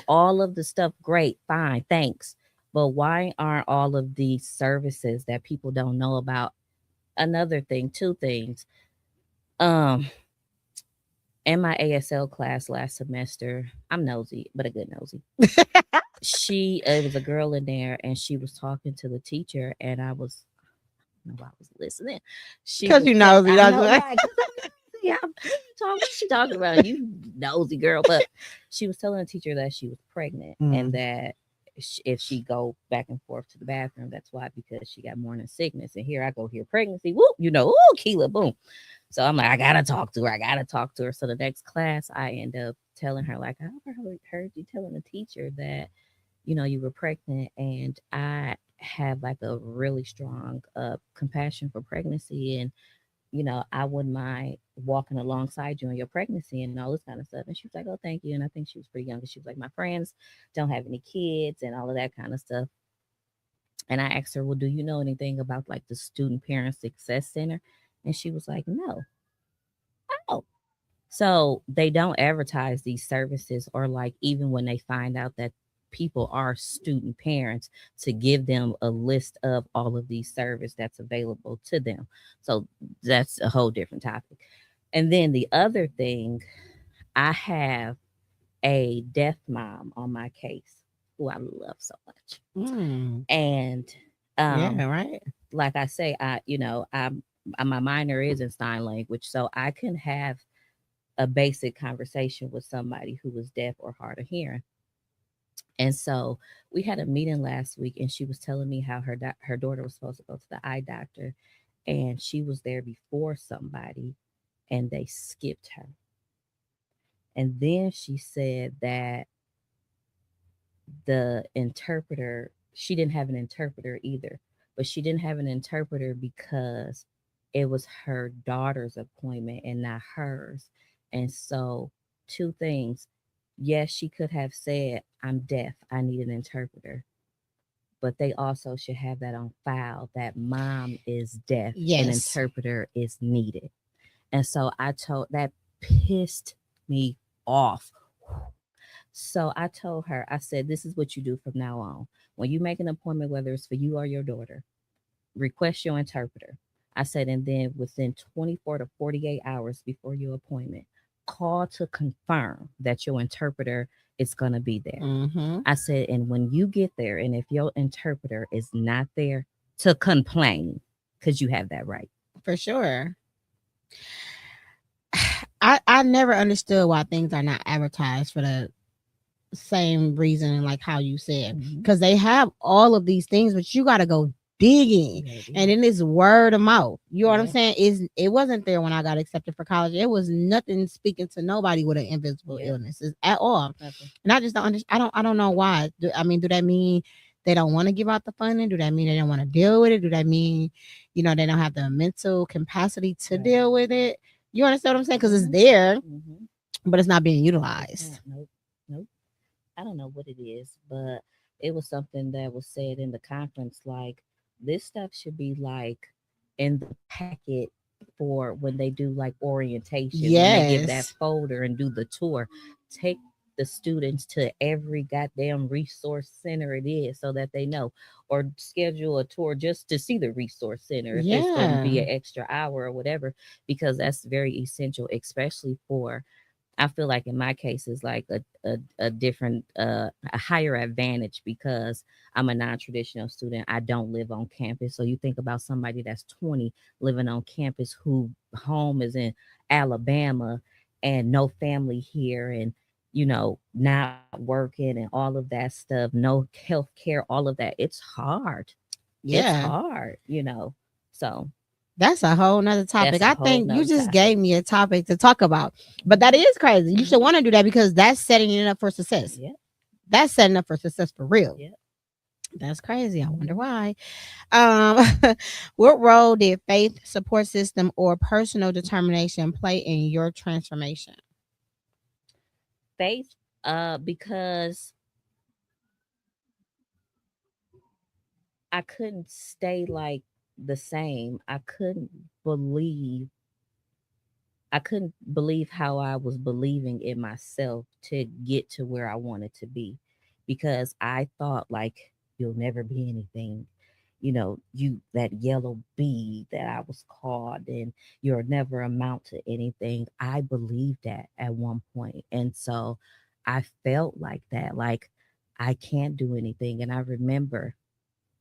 all of the stuff. Great, fine, thanks. But why aren't all of these services that people don't know about? Another thing, two things. In my ASL class last semester, I'm nosy, but a good nosy. It was a girl in there, and she was talking to the teacher, and I was listening. Because you nosy. I know, right? Yeah, what's she talking about? You nosy girl. But she was telling the teacher that she was pregnant, and that if she go back and forth to the bathroom, that's why, because she got morning sickness. And here I go, here pregnancy, whoop, Kela, boom. So I'm like, I gotta talk to her. So the next class, I end up telling her, like, I heard you telling the teacher that, you were pregnant, and I have like a really strong compassion for pregnancy, and I wouldn't mind walking alongside you in your pregnancy and all this kind of stuff. And she was like, oh, thank you. And I think she was pretty young. And she was like, my friends don't have any kids and all of that kind of stuff. And I asked her, well, do you know anything about like the Student Parent Success Center? And she was like, no. Oh. So they don't advertise these services, or like even when they find out that people are student parents, to give them a list of all of these services that's available to them. So that's a whole different topic. And then the other thing, I have a deaf mom on my case who I love so much. And yeah, right. Like I say, my minor is in sign language, so I can have a basic conversation with somebody who was deaf or hard of hearing. And so we had a meeting last week, and she was telling me how her daughter was supposed to go to the eye doctor, and she was there before somebody, and they skipped her. And then she said that the interpreter, she didn't have an interpreter either, but she didn't have an interpreter because it was her daughter's appointment and not hers. And so, two things. Yes, she could have said, I'm deaf, I need an interpreter. But they also should have that on file, that mom is deaf, an interpreter is needed. And so that pissed me off. So I told her, I said, this is what you do from now on. When you make an appointment, whether it's for you or your daughter, request your interpreter. I said, and then within 24 to 48 hours before your appointment, call to confirm that your interpreter is going to be there. I said, and when you get there, and if your interpreter is not there, to complain, because you have that right. For sure. I never understood why things are not advertised for the same reason, like how you said, because they have all of these things, but you got to go digging, and then it's word of mouth. You know what I'm saying? It wasn't there when I got accepted for college. It was nothing speaking to nobody with an invisible illness at all. And I just don't understand. I don't know why. Do that mean they don't want to give out the funding? Do that mean they don't want to deal with it? Do that mean, they don't have the mental capacity to deal with it? You understand what I'm saying? Because it's there, but it's not being utilized. Nope. Nope. I don't know what it is, but it was something that was said in the conference. Like, this stuff should be like in the packet for when they do like orientation, when they give that Yes. folder and do the tour. Take the students to every goddamn resource center it is so that they know, or schedule a tour just to see the resource center if it's going to be Yeah. an extra hour or whatever, because that's very essential, especially for, I feel like in my case is like a different a higher advantage because I'm a non-traditional student. I don't live on campus. So you think about somebody that's 20 living on campus who home is in Alabama and no family here, and not working and all of that stuff, no health care, all of that. It's hard. It's Yeah. hard. So That's a whole nother topic. that's a I whole think you nother just topic. gave me a topic to talk about. But that is crazy. You should want to do that because that's setting it up for success. Yeah. That's setting up for success for real. Yeah. That's crazy. I wonder why. Um, what role did faith, support system, or personal determination play in your transformation? Faith, because I couldn't stay like the same. Believe I couldn't believe how I was believing in myself to get to where I wanted to be, because I thought like you'll never be anything. You, that yellow bee that I was called, and you'll never amount to anything. I believed that at one point. And so I felt like that, like I can't do anything. And I remember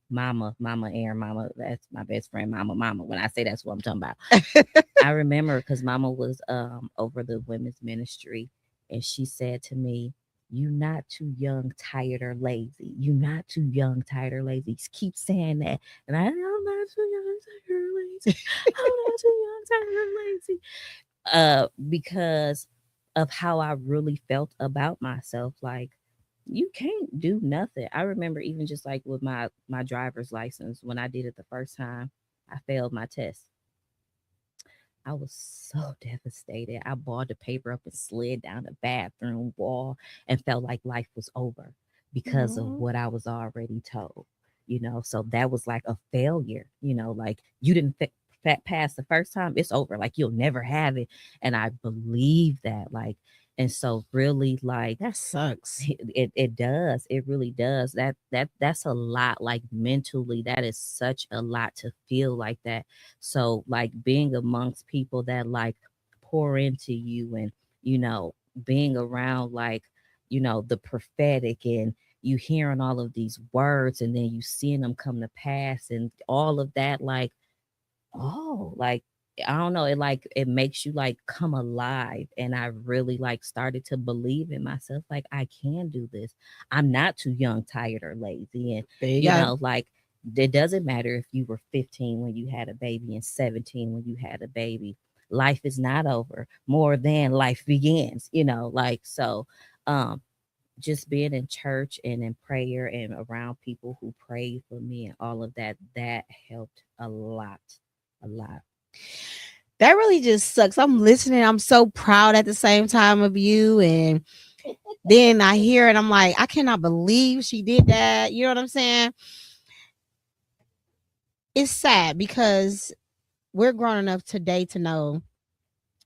Mama Aaron, Mama, that's my best friend, Mama. When I say that's what I'm talking about, I remember because Mama was over the women's ministry, and she said to me, "You not too young, tired, or lazy. You not too young, tired, or lazy." Keep saying that, and I'm not too young, tired, or lazy. I'm not too young, tired, or lazy. Because of how I really felt about myself, like, you can't do nothing. I remember even just like with my driver's license, when I did it the first time, I failed my test. I was so devastated. I balled the paper up and slid down the bathroom wall and felt like life was over because of what I was already told. So that was like a failure. Like, you didn't pass the first time, it's over. Like, you'll never have it. And I believe that, like, and so really, like, That sucks. it does. It really does. That's a lot. Like, mentally, that is such a lot to feel like that. So, like, being amongst people that like pour into you, and being around, like, the prophetic, and you hearing all of these words, and then you seeing them come to pass, and all of that, like, oh, like, I don't know, it makes you like come alive. And I really like started to believe in myself, like, I can do this. I'm not too young, tired, or lazy. And There you go. like, it doesn't matter if you were 15 when you had a baby and 17 when you had a baby. Life is not over. More than life begins, like, so just being in church and in prayer and around people who prayed for me and all of that, that helped a lot. A lot. That really just sucks. I'm listening. I'm so proud at the same time of you. And then I hear it. I'm like, I cannot believe she did that. You know what I'm saying? It's sad because we're grown enough today to know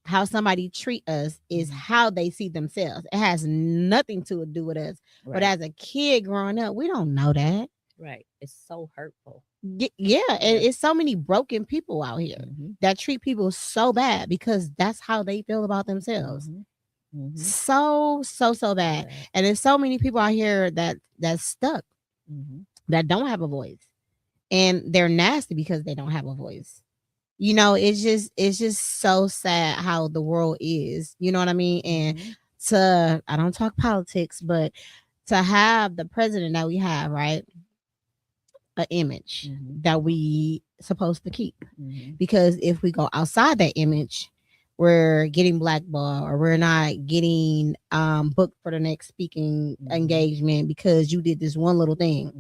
how somebody treat us is how they see themselves. It has nothing to do with us. Right. But as a kid growing up, we don't know that. Right. It's so hurtful. Yeah, and it's so many broken people out here that treat people so bad because that's how they feel about themselves. So bad. Right. And there's so many people out here that's stuck, that don't have a voice, and they're nasty because they don't have a voice. It's just so sad how the world is. You know what I mean? And I don't talk politics, but to have the president that we have, right? An image that we supposed to keep, because if we go outside that image, we're getting blackballed, or we're not getting booked for the next speaking engagement because you did this one little thing.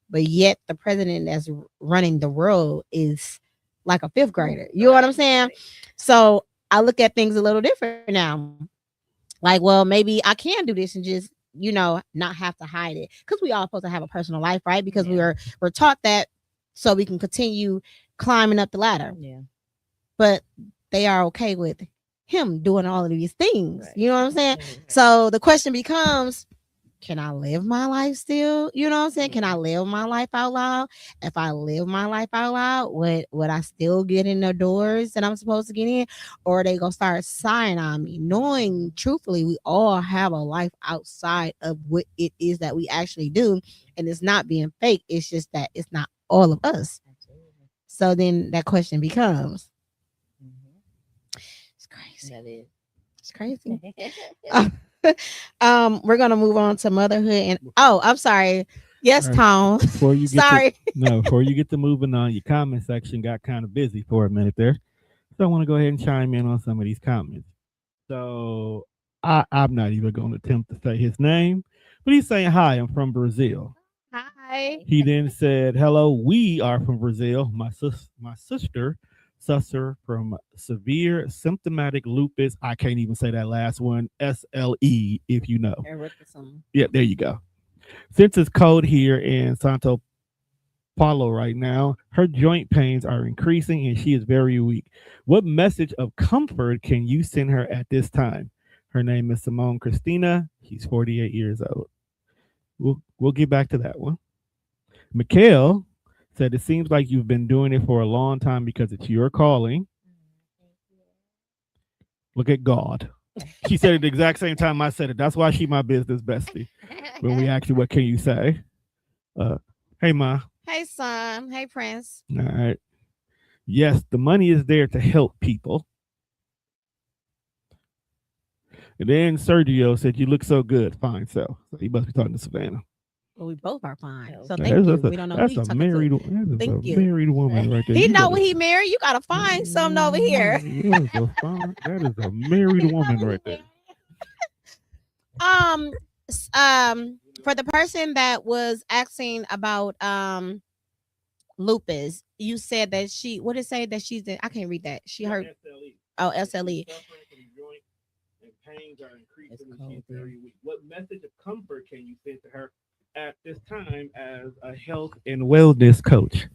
but yet the president that's running the world is like a fifth grader. You know what I'm saying? So I look at things a little different now. Like, well, maybe I can do this and just, not have to hide it, because we all supposed to have a personal life, right? Because we're taught that so we can continue climbing up the ladder. Yeah. But they are okay with him doing all of these things. Right. You know what I'm saying? So the question becomes, can I live my life still? You know what I'm saying? Can I live my life out loud? If I live my life out loud, would I still get in the doors that I'm supposed to get in? Or are they gonna start sighing on me? Knowing truthfully, we all have a life outside of what it is that we actually do. And it's not being fake. It's just that it's not all of us. Absolutely. So then that question becomes, it's crazy. That is. It's crazy. We're gonna move on to motherhood, and I'm sorry. Yes, Right. Tom. Before you get Sorry. before you get to moving on, your comment section got kind of busy for a minute there. So I want to go ahead and chime in on some of these comments. So I'm not even going to attempt to say his name, but he's saying, "Hi, I'm from Brazil." Hi. He then said, "Hello, we are from Brazil. My sister suffer from severe symptomatic lupus. I can't even say that last one. SLE, if you know. Yeah, there you go. Since it's cold here in Santo Paulo right now, her joint pains are increasing and she is very weak. What message of comfort can you send her at this time?" Her name is Simone Christina. She's 48 years old. We'll get back to that one. Mikhail said, "It seems like you've been doing it for a long time because it's your calling. Look at God." She said it the exact same time I said it. That's why she my business bestie. When we ask you, what can you say? Hey, Ma. Hey, son. Hey, Prince. All right. Yes, the money is there to help people. And then Sergio said, "You look so good, fine self." So he must be talking to Savannah. Well, we both are fine. So Yeah, thank you. We don't know who That's you a talking married. to. That is Thank a you. married woman right there. He You know better- when he married. You gotta find something over here. That is a married woman right there. For the person that was asking about lupus, you said that what did it say that she's in? I can't read that. She heard SLE. And pains are increasing and she's very weak. What message of comfort can you send to her at this time as a health and wellness coach?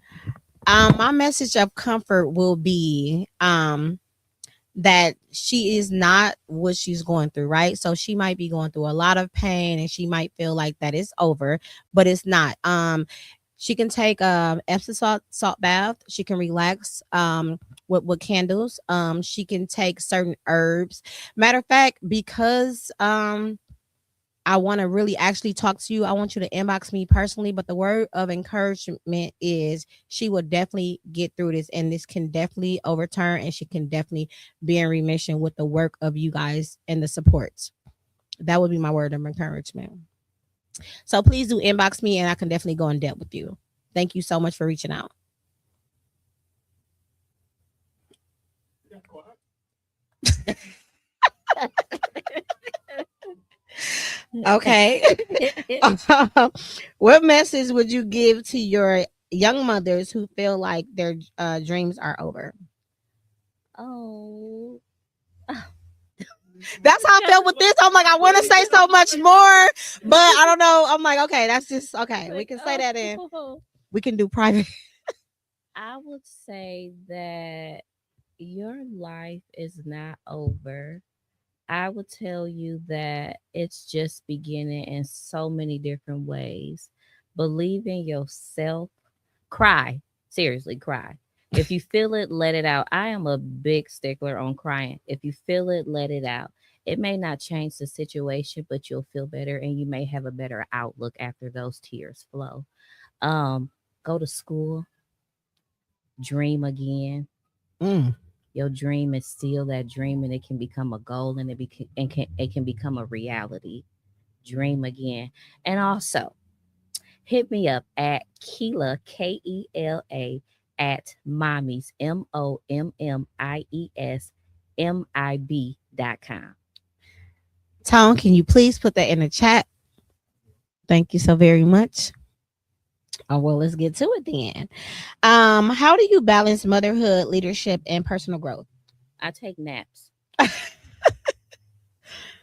My message of comfort will be that she is not what she's going through, right? So she might be going through a lot of pain and she might feel like that it's over, but it's not. She can take Epsom salt bath. She can relax with candles. She can take certain herbs. Matter of fact, because I want to really actually talk to you, I want you to inbox me personally. But the word of encouragement is she will definitely get through this, and this can definitely overturn, and she can definitely be in remission with the work of you guys and the supports. That would be my word of encouragement. So please do inbox me and I can definitely go in depth with you. Thank you so much for reaching out. Okay. What message would you give to your young mothers who feel like their dreams are over? Oh. That's how I felt with this. I'm like, I want to say so much more, but I don't know. I'm like, okay, that's just okay. We can say that in. We can do private. I would say that your life is not over. I would tell you that it's just beginning in so many different ways. Believe in yourself. Cry. Seriously, cry. If you feel it, let it out. I am a big stickler on crying. If you feel it, let it out. It may not change the situation, but you'll feel better and you may have a better outlook after those tears flow. Um, Go to school, dream again. Mm. Your dream is still that dream, and it can become a goal, and it can become a reality. Dream again, and also hit me up at Kela Kela at Mommies MOMMIES Tone, can you please put that in the chat? Thank you so very much. Oh well, let's get to it then. How do you balance motherhood, leadership, and personal growth? I take naps,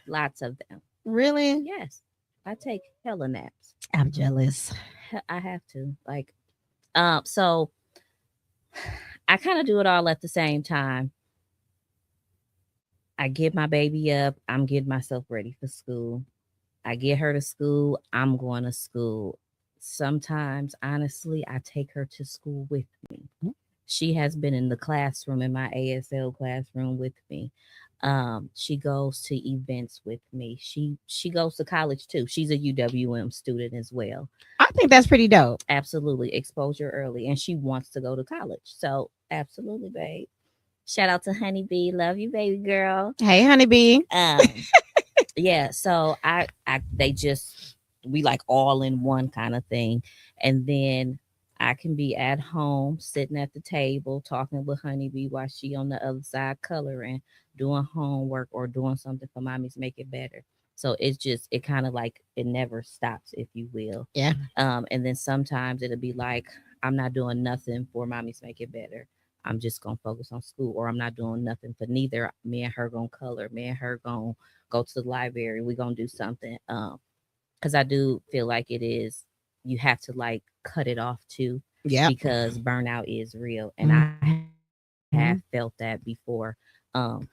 lots of them. Really? Yes, I take hella naps. I'm jealous. I have to so I kind of do it all at the same time. I get my baby up. I'm getting myself ready for school. I get her to school. I'm going to school. Sometimes, honestly, I take her to school with me. She has been in the classroom, in my ASL classroom with me. She goes to events with me. She goes to college too. She's a UWM student as well. I think that's pretty dope. Absolutely, exposure early, and she wants to go to college. So, absolutely, babe. Shout out to Honeybee. Love you, baby girl. Hey, honeybee. Um, yeah, so I they just we like all in one kind of thing. And then I can be at home sitting at the table talking with Honeybee while she on the other side coloring, doing homework or doing something for mommy's make it better. So it's just it kind of like it never stops, if you will. Yeah. And then sometimes it'll be like I'm not doing nothing for mommy's make it better. I'm just gonna focus on school, or I'm not doing nothing for neither. Me and her gonna color. Me and her gonna go to the library. We're gonna do something. Because I do feel like it is you have to like cut it off too, Yeah. because burnout is real, and I Mhm. have felt that before. Um,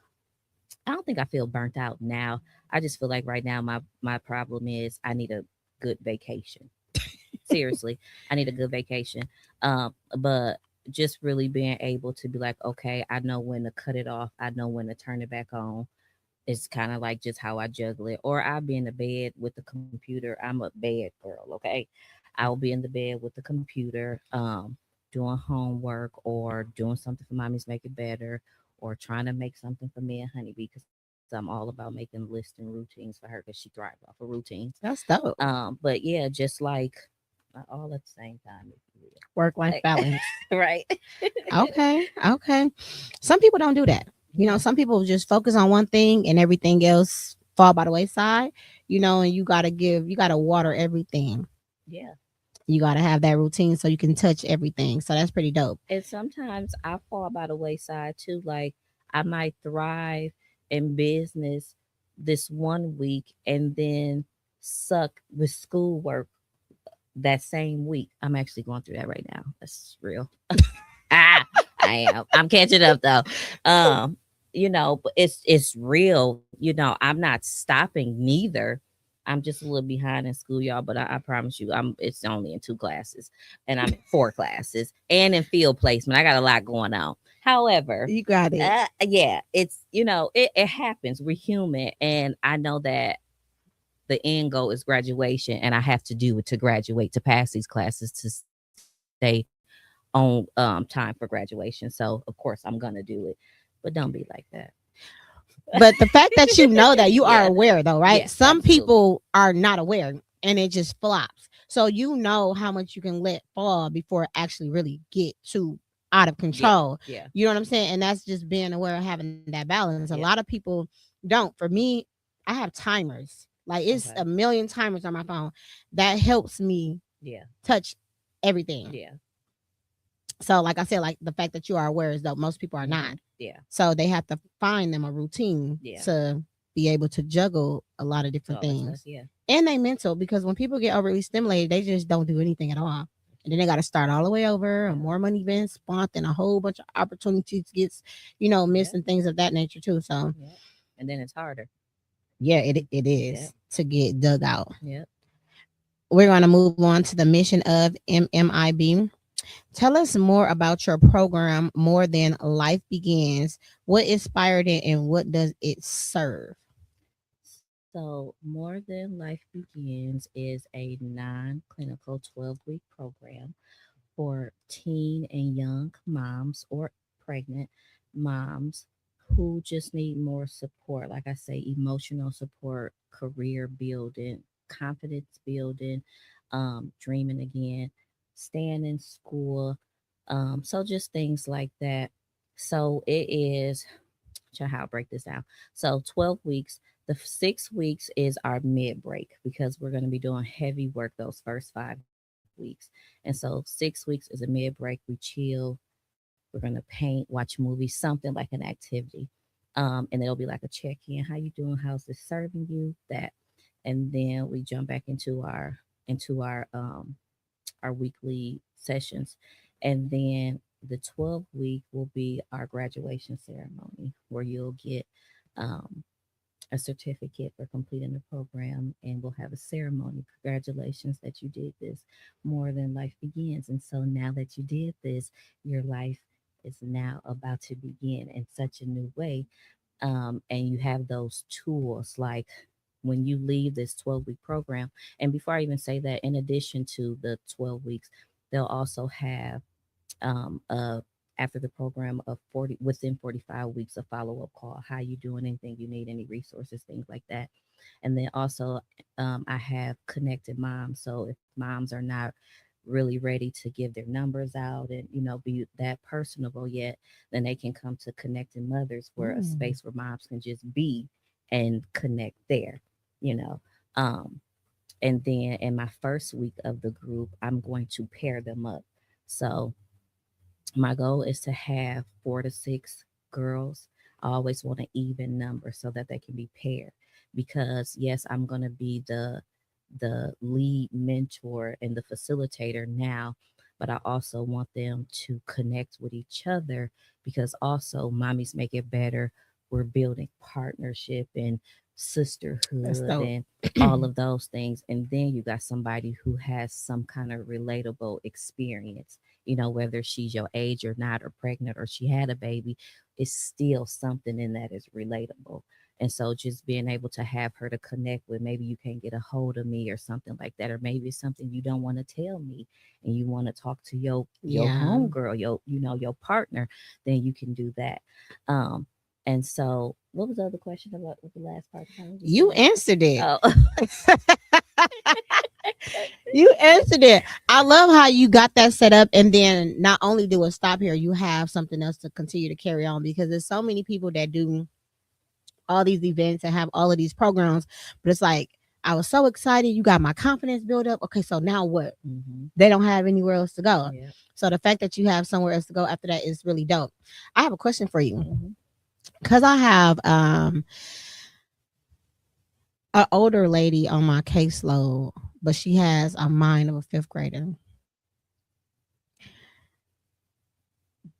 I don't think I feel burnt out now. I just feel like right now my problem is I need a good vacation. Seriously, I need a good vacation. But just really being able to be like, okay, I know when to cut it off. I know when to turn it back on. It's kind of like just how I juggle it. Or I'll be in the bed with the computer. I'm a bed girl, okay? I'll be in the bed with the computer, doing homework or doing something for mommy's make it better, or trying to make something for me and Honeybee, because I'm all about making lists and routines for her because she thrives off of routines. That's dope. But yeah, just like all at the same time, if you Work life will. balance. Right. Okay. Okay. Some people don't do that. Some people just focus on one thing and everything else fall by the wayside, and you gotta water everything. Yeah. You gotta have that routine so you can touch everything. So that's pretty dope. And sometimes I fall by the wayside too. Like I might thrive in business this one week and then suck with schoolwork that same week. I'm actually going through that right now. That's real. Ah, I am. I'm catching up though. But it's real. I'm not stopping neither. I'm just a little behind in school, y'all. But I promise you, it's only in 2 classes, and I'm in 4 classes, and in field placement. I got a lot going on. However, You got it. yeah, it's it happens. We're human, and I know that the end goal is graduation, and I have to do it to graduate, to pass these classes, to stay on time for graduation. So of course I'm gonna do it, but don't be like that. But the fact that you know that you Yeah. are aware though, right? Yes, Some absolutely. people are not aware and it just flops. So you know how much you can let fall before it actually really get too out of Yeah, control. yeah, You know what I'm saying? And that's just being aware of having that balance. A lot yeah. of people don't. For me, I have timers. Like it's Okay. a million timers on my phone that helps me Yeah, touch everything. yeah. So, like I said, like the fact that you are aware is dope. Most people are not. Yeah, So they have to find them a routine yeah. to be able to juggle a lot of different All that stuff. things. Yeah, And they mental because when people get overly stimulated, they just don't do anything at all. And then they got to start all the way over, and yeah, more money being spent, and a whole bunch of opportunities gets, yeah, missed and things of that nature too. So yeah. And then it's harder. yeah, it Yeah, is to get dug out. yeah. We're going to move on to the mission of MMIB. Tell us more about your program, More Than Life Begins. What inspired it and what does it serve? So, More Than Life Begins is a non clinical 12-week program for teen and young moms or pregnant moms who just need more support. Like I say, emotional support, career building, confidence building, dreaming again, staying in school. So just things like that. So it is, how I'll break this down. So 12 weeks. The 6 weeks is our mid break because we're going to be doing heavy work those first 5 weeks. weeks. And so 6 weeks is a mid break. We chill. We're gonna paint, watch movies, something like an activity. And it'll be like a check in. How you doing? How's this serving you? That, and then we jump back into our weekly sessions, and then the 12th week will be our graduation ceremony, where you'll get um, a certificate for completing the program, and we'll have a ceremony. Congratulations that you did this. More than life begins. And so now that you did this, your life is now about to begin in such a new way. And you have those tools like when you leave this 12-week program. And before I even say that, in addition to the 12 weeks, they'll also have a after the program of 40 within 45 weeks a follow-up call. How you doing? Anything you need, any resources, things like that. And then also I have connected moms. So if moms are not really ready to give their numbers out and be that personable yet, then they can come to Connected Mothers, where a space where moms can just be and connect there, you know. And then in my first week of the group, I'm going to pair them up. So my goal is to have 4 to 6 girls. I always want an even number so that they can be paired, because yes, I'm going to be the lead mentor and the facilitator now, but I also want them to connect with each other, because also Mommies Make It Better, we're building partnership and sisterhood and all of those things. And then you got somebody who has some kind of relatable experience, whether she's your age or not, or pregnant, or she had a baby, it's still something in that is relatable. And so just being able to have her to connect with, maybe you can't get a hold of me or something like that, or maybe it's something you don't want to tell me and you want to talk to your homegirl, your partner, then you can do that. And so what was the other question about the last part? You answered it. Oh. You answered it. I love how you got that set up, and then not only do it stop here, you have something else to continue to carry on, because there's so many people that do all these events and have all of these programs, but it's like, I was so excited, you got my confidence built up. Okay, so now what? They don't have anywhere else to go. Yeah. So the fact that you have somewhere else to go after that is really dope. I have a question for you, because I have an older lady on my caseload, but she has a mind of a 5th grader.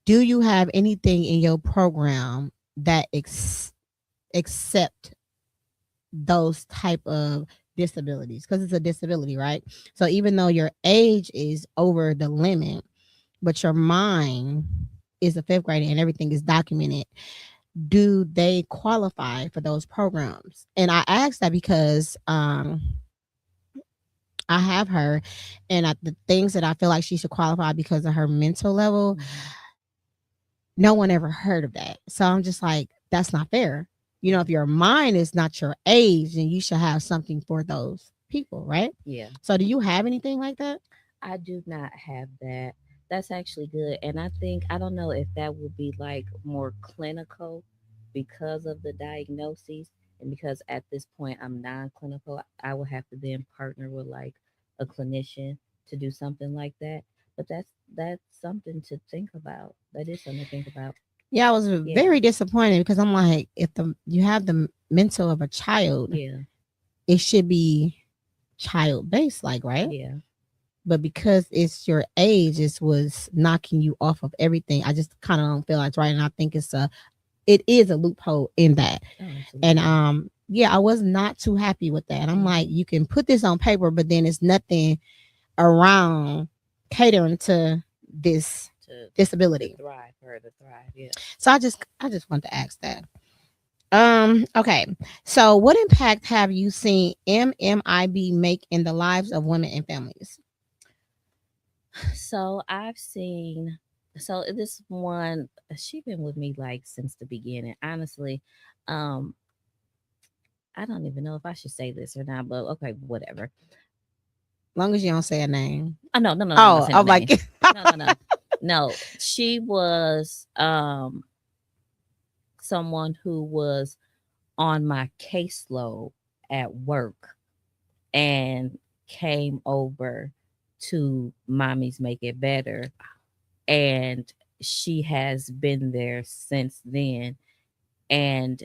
Do you have anything in your program that accept those type of disabilities? Because it's a disability, right? So even though your age is over the limit, but your mind is a 5th grader and everything is documented, do they qualify for those programs? And I ask that because I have her, and the things that I feel like she should qualify because of her mental level, no one ever heard of that. So I'm just like, that's not fair. If your mind is not your age, then you should have something for those people, right? Yeah. So do you have anything like that? I do not have that. That's actually good. And I don't know if that would be like more clinical because of the diagnoses. And because at this point I'm non-clinical, I will have to then partner with like a clinician to do something like that. But that's something to think about. That is something to think about. Yeah, I was very disappointed, because I'm like, if you have the mental of a child, it should be child based, like, right? Yeah. But because it's your age, it was knocking you off of everything. I just kind of don't feel like it's right, and I think it is a loophole in that. And I was not too happy with that. And I'm like, you can put this on paper, but then it's nothing around catering to this disability. To thrive, yeah. So I just want to ask that. Okay. So what impact have you seen MMIB make in the lives of women and families? So I've seen, this one, she's been with me like since the beginning. Honestly, I don't even know if I should say this or not, but okay, whatever. Long as you don't say a name. Oh no. Oh, I'm like, no. She was someone who was on my caseload at work and came over to Mommies Make It Better, and she has been there since then. And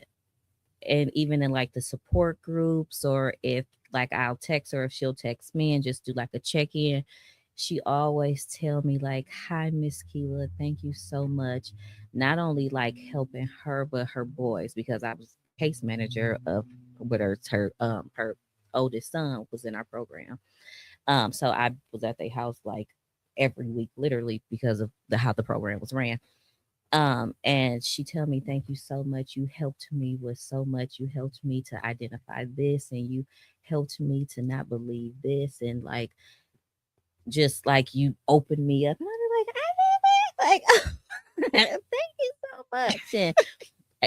even in like the support groups, or if like I'll text her, if she'll text me and just do like a check-in, she always tell me like, "Hi, Miss Kela, thank you so much." Not only like helping her, but her boys, because I was case manager of with her oldest son was in our program. So I was at their house like every week, literally, because of how the program was ran. And she tell me, "Thank you so much. You helped me with so much. You helped me to identify this, and you helped me to not believe this, and like just like you opened me up." And I was like, "Thank you so much." And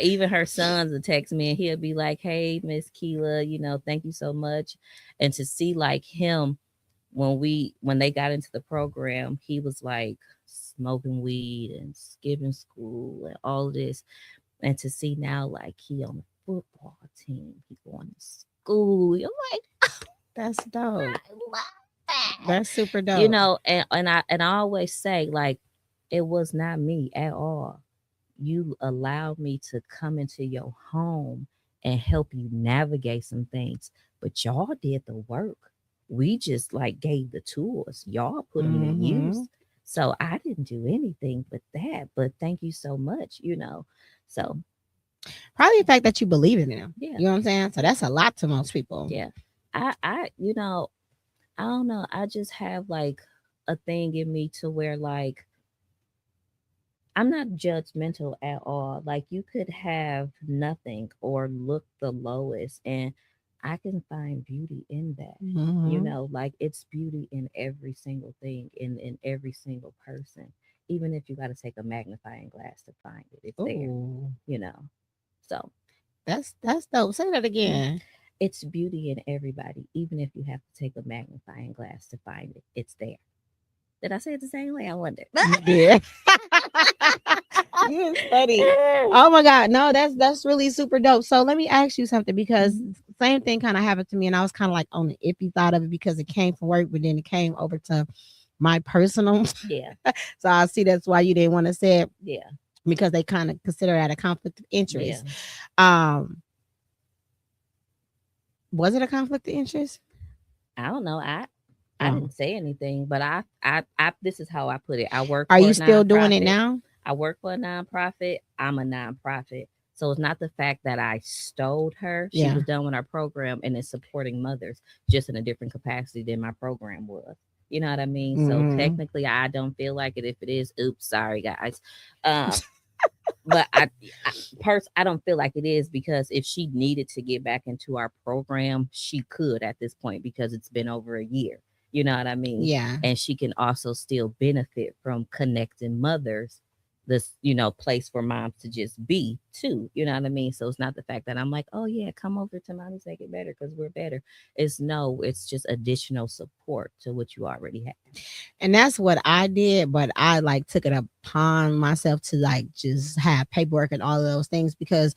even her sons will text me and he'll be like, "Hey, Miss Kela, thank you so much." And to see like him when they got into the program, he was like smoking weed and skipping school and all this. And to see now like he on the football team, he going to school. You're like, That's dope. I love that. That's super dope. And I always say, like, it was not me at all. You allowed me to come into your home and help you navigate some things, but y'all did the work. We just like gave the tools. Y'all put them to use. So I didn't do anything but that. But thank you so much, So Probably the fact that you believe in them. Yeah. You know what I'm saying? So that's a lot to most people. yeah. I don't know. I just have like a thing in me to where like I'm not judgmental at all. Like you could have nothing or look the lowest, and I can find beauty in that. Mhm. Like it's beauty in every single thing, in every single person. Even if you got to take a magnifying glass to find it, it's there. Ooh, So that's dope. Say that again. it's beauty in everybody, even if you have to take a magnifying glass to find it, it's there. Did I say it the same way? I wonder. Yeah. You funny. Oh my God. No, that's really super dope. So let me ask you something, because same thing kind of happened to me, and I was kind of like on the iffy thought of it because it came from work, but then it came over to my personal. Yeah. So I see that's why you didn't want to say it, Yeah. because they kind of consider that a conflict of interest. Yeah. Was it a conflict of interest? I don't know. I didn't say anything, but I this is how I put it. I work Are for you a still doing it nonprofit. now? I work for a nonprofit. I'm a nonprofit. So it's not the fact that I stole her. She Yeah. was done with our program and is supporting mothers just in a different capacity than my program was. You know what I mean? So Mhm. technically I don't feel like it. If it is, oops, sorry guys. But I don't feel like it is, because if she needed to get back into our program, she could at this point, because it's been over a year. You know what I mean? Yeah. And she can also still benefit from connecting mothers, this, place for moms to just be too. You know what I mean? So it's not the fact that I'm like, "Oh yeah, come over to Mommy's Make It Better because we're better." It's just additional support to what you already have. And that's what I did, but I like took it upon myself to like just have paperwork and all of those things, because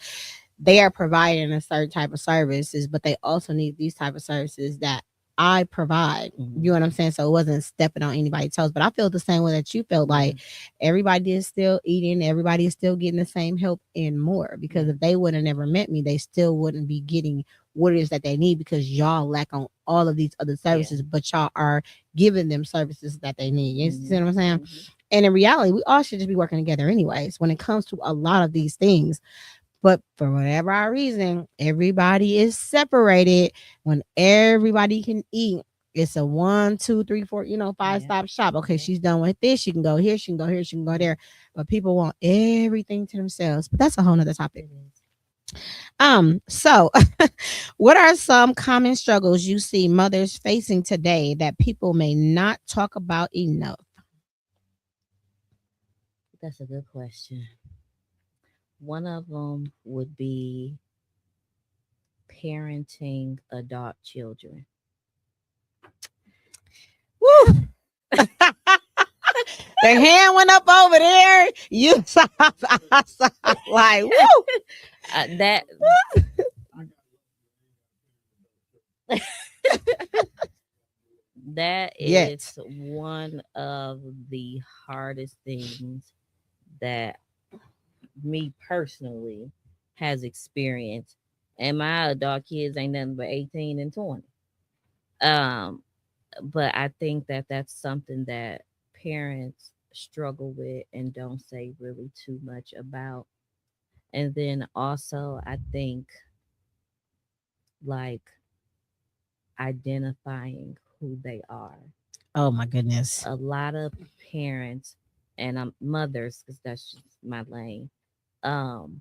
they are providing a certain type of services, but they also need these type of services that I provide. Mhm. You know what I'm saying? So it wasn't stepping on anybody's toes, but I feel the same way that you felt. Like everybody is still eating, everybody is still getting the same help and more, because if they would have never met me, they still wouldn't be getting what it is that they need, because y'all lack on all of these other services, but y'all are giving them services that they need. You see what I'm saying? And in reality, we all should just be working together anyways when it comes to a lot of these things. But for whatever our reason, everybody is separated. When everybody can eat, it's a 1, 2, 3, 4, 5-stop shop. Okay, she's done with this. She can go here. She can go here. She can go there. But people want everything to themselves. But that's a whole nother topic. So what are some common struggles you see mothers facing today that people may not talk about enough? That's a good question. One of them would be parenting adult children. Woo! The hand went up over there. You saw, I saw, like, woo! That That Yet. is one of the hardest things that me personally has experienced. And my adult kids ain't nothing but 18 and 20. Um, but I think that that's something that parents struggle with and don't say really too much about. And then also, I think like identifying who they are. Oh my goodness. A lot of parents and mothers, because that's just my lane, um,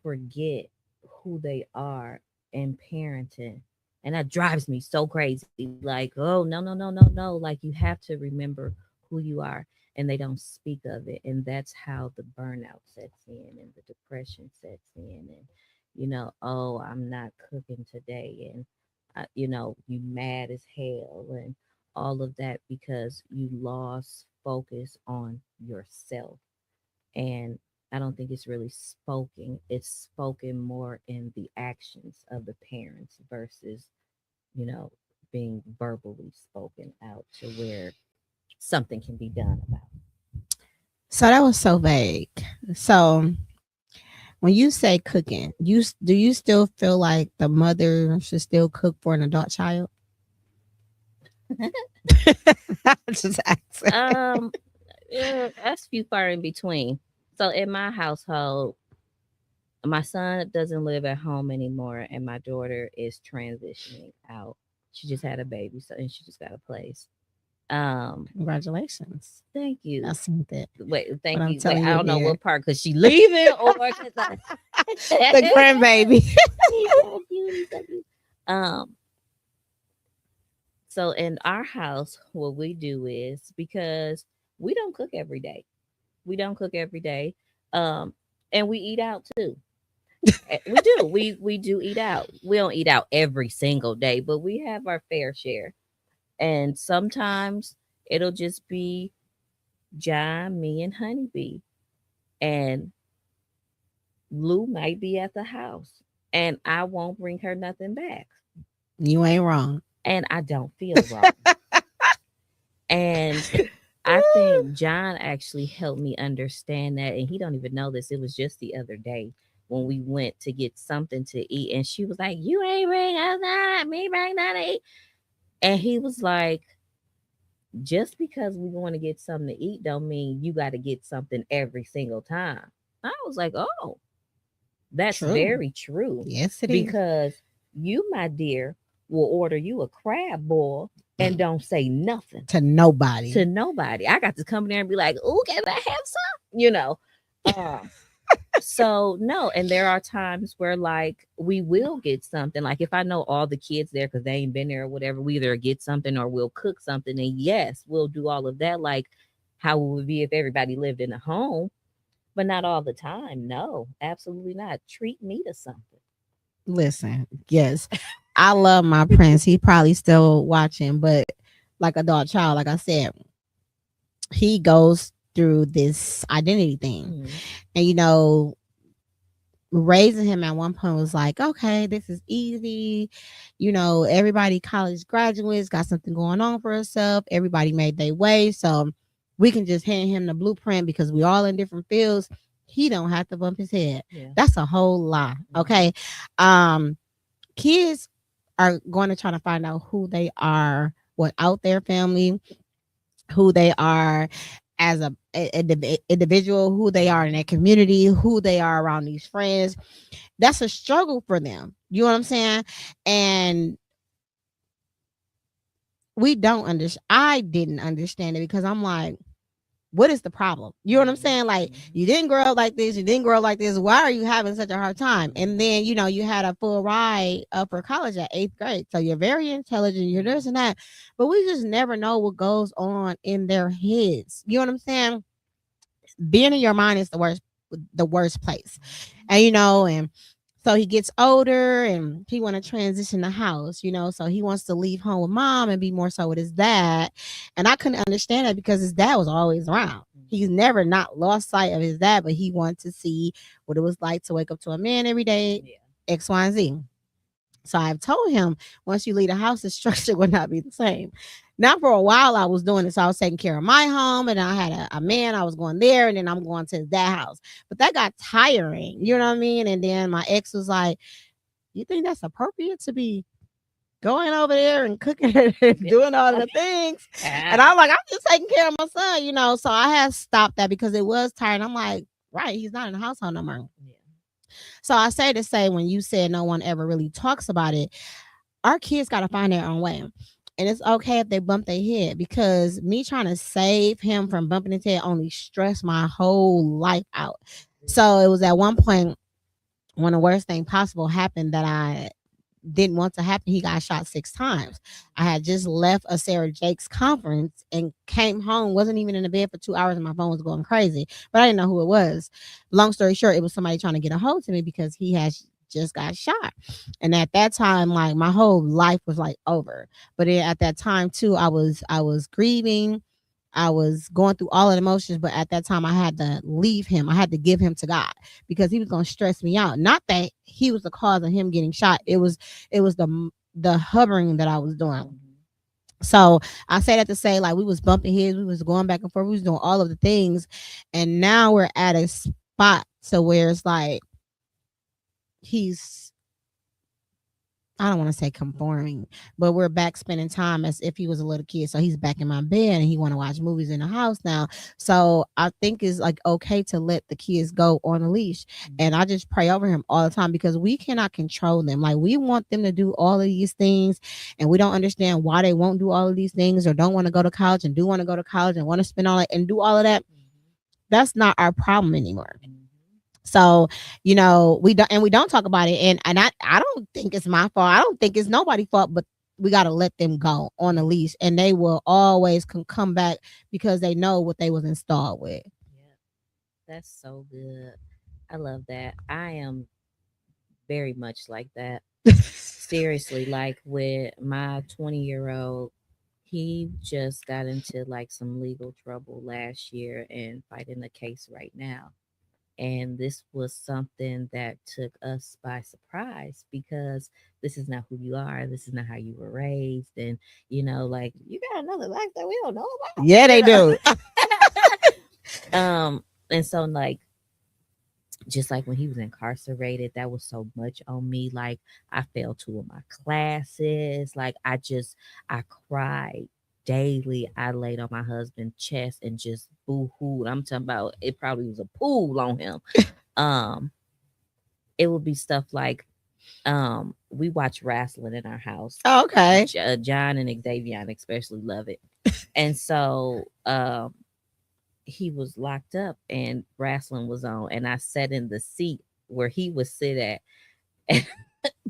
forget who they are in parenting. And that drives me so crazy. Like, oh, no, no, no, no, no. Like, you have to remember who you are. And they don't speak of it. And that's how the burnout sets in and the depression sets in. And, oh, I'm not cooking today. And, you mad as hell and all of that because you lost focus on yourself. And I don't think it's really spoken. It's spoken more in the actions of the parents versus, you know, being verbally spoken out to where something can be done about So that was so vague. So when you say cooking, do you still feel like the mother should still cook for an adult child? Just it. asking. Yeah, that's few far in between. So in my household, my son doesn't live at home anymore, and my daughter is transitioning out. She just had a baby, so and she just got a place. Congratulations. Thank I you. seen that. Wait, But thank I'm you. Wait, telling I you don't know here, what part because she leaving or because the grandbaby. He's so cute. He's so cute. So in our house, what we do is because we don't cook every day. We don't cook every day. Um, and we eat out too. We do. We do eat out. We don't eat out every single day, but we have our fair share. And sometimes it'll just be John, me, and Honeybee. And Lou might be at the house. And I won't bring her nothing back. You ain't wrong. And I don't feel wrong. And I think John actually helped me understand that, and he don't even know this. It was just the other day when we went to get something to eat, and she was like, "You ain't bring us that, me bring that to eat." And he was like, "Just because we want to get something to eat, don't mean you got to get something every single time." I was like, "Oh, that's True. very true." Yes, it is. Because you, my dear, will order you a crab boil and don't say nothing To nobody. to nobody. I got to come there and be like, "Oh, can I have some?" So no, and there are times where like we will get something. Like if I know all the kids there because they ain't been there or whatever, we either get something or we'll cook something. And yes, we'll do all of that. Like how it would be if everybody lived in a home, but not all the time. No, absolutely not. Treat me to something. Listen, yes. I love my prince. He probably still watching, but like adult child, like I said, he goes through this identity thing. Mhm. And raising him at one point was like, okay, this is easy. Everybody college graduates got something going on for herself. Everybody made their way. So we can just hand him the blueprint because we all in different fields. He don't have to bump his head. Yeah. That's a whole lie. Okay. Kids are going to try to find out who they are without their family, who they are as a individual, who they are in their community, who they are around these friends. That's a struggle for them. You know what I'm saying? And we don't understand. I didn't understand it because I'm like, what is the problem? You know what I'm saying? Like, you didn't grow up like this. You didn't grow up like this. Why are you having such a hard time? And then, you had a full ride up for college at 8th grade. So you're very intelligent. You're this and that. But we just never know what goes on in their heads. You know what I'm saying? Being in your mind is the worst place. And so he gets older and he want to transition the house, so he wants to leave home with mom and be more so with his dad. And I couldn't understand that because his dad was always around. He's never not lost sight of his dad, but he wanted to see what it was like to wake up to a man every day, Yeah. X, Y, and Z. So I've told him once you leave the house, the structure will not be the same. Now, for a while, I was doing this. I was taking care of my home, and I had a man. I was going there, and then I'm going to that house. But that got tiring. You know what I mean? And then my ex was like, "You think that's appropriate to be going over there and cooking and doing all of the things?" And I'm like, "I'm just taking care of my son, you know." So I had stopped that because it was tiring. I'm like, right, he's not in the household no more. Yeah. So I say to say, when you said no one ever really talks about it, our kids got to find their own way. And it's okay if they bump their head, because me trying to save him from bumping his head only stressed my whole life out. So it was at one point when the worst thing possible happened that I didn't want to happen. He got shot 6 times. I had just left a Sarah Jakes conference and came home, wasn't even in the bed for 2 hours, and my phone was going crazy, but I didn't know who it was. Long story short, it was somebody trying to get a hold of me because he has just got shot. And at that time, like, my whole life was like over. But at that time too, I was grieving. I was going through all of the emotions, but at that time I had to leave him. I had to give him to God, because he was going to stress me out. Not that he was the cause of him getting shot. It was the hovering that I was doing. So I say that to say, like, we was bumping heads, we was going back and forth, we was doing all of the things, and now we're at a spot to where it's like he's, I don't want to say conforming, but we're back spending time as if he was a little kid. So he's back in my bed and he want to watch movies in the house now. So I think it's like okay to let the kids go on a leash. And I just pray over him all the time, because we cannot control them. Like, we want them to do all of these things, and we don't understand why they won't do all of these things, or don't want to go to college and do want to go to college and want to spend all that and do all of that. That's not our problem anymore. So, we don't talk about it. And I don't think it's my fault. I don't think it's nobody's fault, but we got to let them go on a leash, and they will always come back, because they know what they was installed with. Yeah. That's so good. I love that. I am very much like that. Seriously, like with my 20-year-old, he just got into like some legal trouble last year and fighting a case right now. And this was something that took us by surprise, because this is not who you are. This is not how you were raised. And, like, you got another life that we don't know about. Yeah, they do. And so, like, just like when he was incarcerated, that was so much on me. Like, I failed 2 of my classes. Like, I cried daily. I laid on my husband's chest and just boo-hooed. I'm talking about, it probably was a pool on him. It would be stuff like, we watch wrestling in our house. Oh, okay. John and Xavier especially love it. And so he was locked up and wrestling was on, and I sat in the seat where he would sit at. And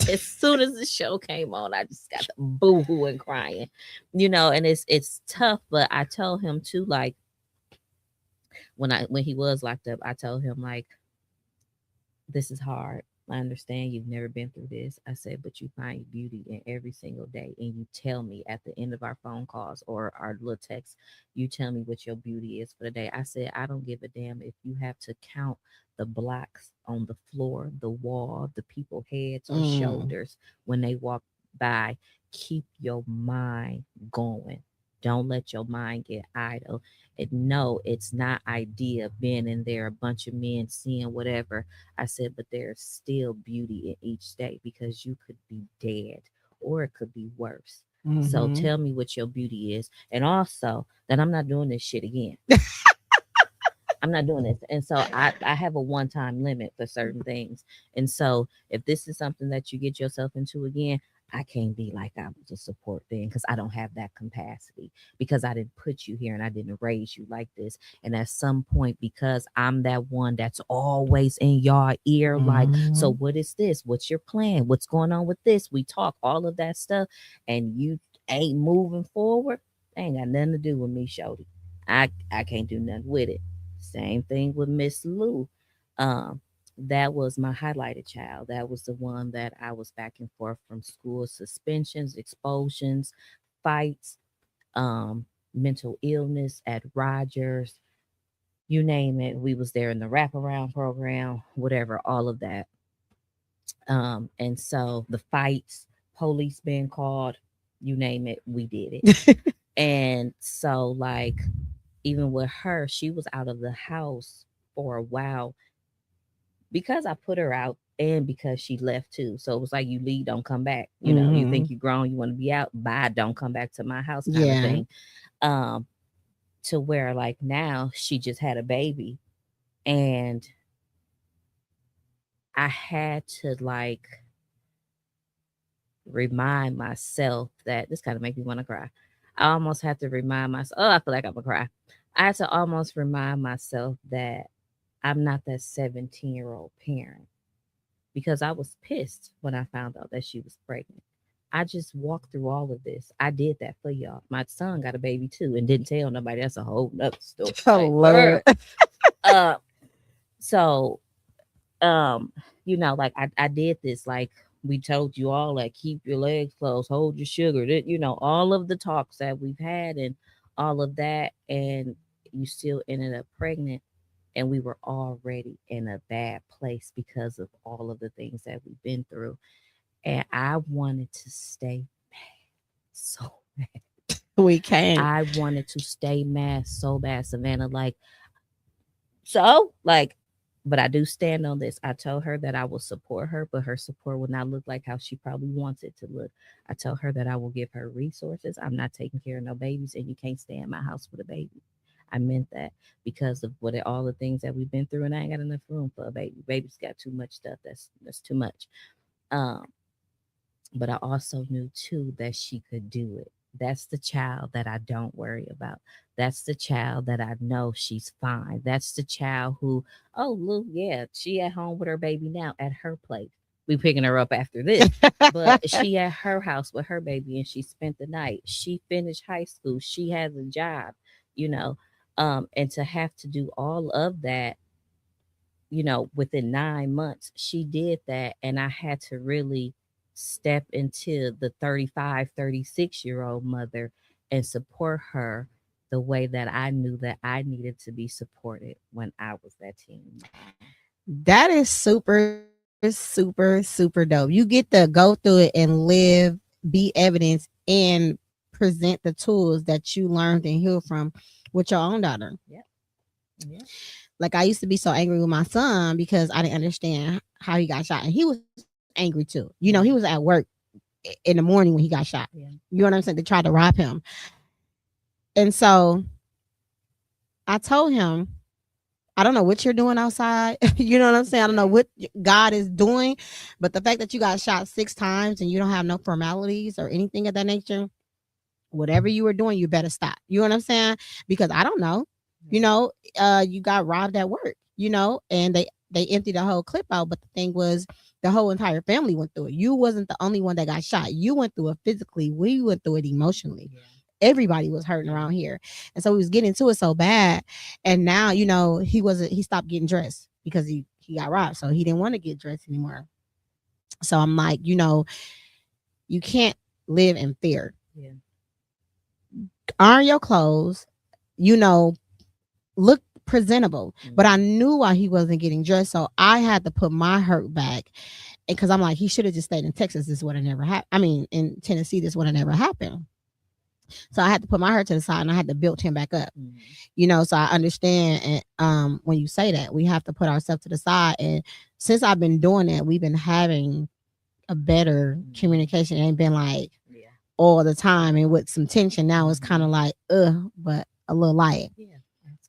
as soon as the show came on, I just got boo-hoo and crying, and it's tough. But I told him too, like, when he was locked up, I told him, like, this is hard. I understand you've never been through this. I said, but you find beauty in every single day. And you tell me at the end of our phone calls or our little texts, you tell me what your beauty is for the day. I said, I don't give a damn if you have to count the blocks on the floor, the wall, the people heads or shoulders when they walk by. Keep your mind going. Don't let your mind get idle. And no, it's not idea being in there, a bunch of men seeing whatever. I said, but there's still beauty in each day, because you could be dead or it could be worse. So tell me what your beauty is. And also that I'm not doing this shit again. I'm not doing this. And so I have a one-time limit for certain things. And so if this is something that you get yourself into again, I can't be like I was a support thing, because I don't have that capacity, because I didn't put you here and I didn't raise you like this. And at some point, because I'm that one that's always in your ear, like, so what is this? What's your plan? What's going on with this? We talk all of that stuff, and you ain't moving forward. Ain't got nothing to do with me, shorty. I can't do nothing with it. Same thing with Miss Lou. That was my highlighted child. That was the one that I was back and forth from school suspensions, expulsions, fights, mental illness at Rogers, you name it. We was there in the wraparound program, whatever, all of that. And so the fights, police being called, you name it, we did it. And so, like, even with her, she was out of the house for a while because I put her out and because she left too. So it was like, you leave, don't come back. You know, you think you grown, you want to be out, bye, don't come back to my house kind of thing. To where like now she just had a baby, and I had to like remind myself that this kind of make me want to cry. I almost had to remind myself, oh, I feel like I'm gonna cry. I had to almost remind myself that I'm not that 17-year-old parent, because I was pissed when I found out that she was pregnant. I just walked through all of this. I did that for y'all. My son got a baby too and didn't tell nobody. That's a whole nother story. Oh, Lord. Uh, so, you know, like I did this. Like we told you all, like keep your legs closed, hold your sugar. That, you know, all of the talks that we've had and all of that, and you still ended up pregnant, and we were already in a bad place because of all of the things that we've been through. And I wanted to stay mad so bad. We can't. I wanted to stay mad so bad, Savannah. Like, so, like, but I do stand on this. I told her that I will support her, but her support will not look like how she probably wants it to look. I told her that I will give her resources. I'm not taking care of no babies, and you can't stay in my house with a baby. I meant that because of all the things that we've been through, and I ain't got enough room for a baby. Baby's got too much stuff. That's too much. Um, but I also knew too that she could do it. That's the child that I don't worry about. That's the child that I know she's fine. That's the child who, oh, look, yeah, she at home with her baby now at her place. We picking her up after this, but she at her house with her baby, and she spent the night. She finished high school. She has a job, you know, and to have to do all of that, you know, within 9 months, she did that. And I had to really step into the 35, 36-year-old mother and support her the way that I knew that I needed to be supported when I was that teen. That is super, super, super dope. You get to go through it and live, be evidence, and present the tools that you learned and healed from with your own daughter. Yeah. Yeah. Like I used to be so angry with my son because I didn't understand how he got shot, and he was angry too. You know, he was at work in the morning when he got shot. Yeah. You know what I'm saying? They tried to rob him, and so I told him, I don't know what you're doing outside. You know what I'm saying? I don't know what God is doing, but the fact that you got shot 6 times and you don't have no formalities or anything of that nature, whatever you were doing, you better stop. You know what I'm saying? Because I don't know. You know, you got robbed at work, you know, and they emptied the whole clip out. But the thing was, the whole entire family went through it. You wasn't the only one that got shot. You went through it physically. We went through it emotionally. Yeah. Everybody was hurting around here, and so he was getting to it so bad. And now, you know, he stopped getting dressed because he got robbed, so he didn't want to get dressed anymore. So I'm like, you know, you can't live in fear. Yeah. Iron your clothes, you know, look presentable. But I knew why he wasn't getting dressed, so I had to put my hurt back, because I'm like, he should have just stayed in Texas. This would have never happened. I mean, in Tennessee, this would have never happened. So I had to put my hurt to the side, and I had to build him back up. You know, so I understand. And when you say that, we have to put ourselves to the side. And since I've been doing that, we've been having a better communication. It ain't been like all the time and with some tension. Now it's kind of like, but a little light. Yeah.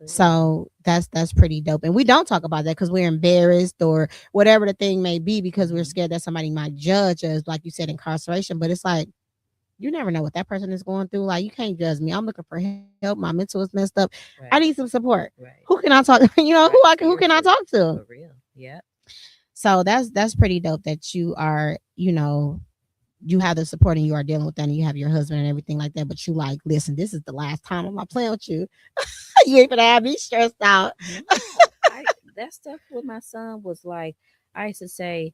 So that's pretty dope. And we don't talk about that because we're embarrassed or whatever the thing may be, because we're scared that somebody might judge us, like you said, incarceration. But it's like, you never know what that person is going through. Like, you can't judge me. I'm looking for help. My mental is messed up. Right. I need some support. Right. Who can I talk? You know, who can I talk to? For real. Yeah. So that's pretty dope that you are, you know, you have the support and you are dealing with that, and you have your husband and everything like that. But you like, listen, this is the last time I'm not playing with you. You ain't gonna have me stressed out. No, that stuff with my son was like, I used to say,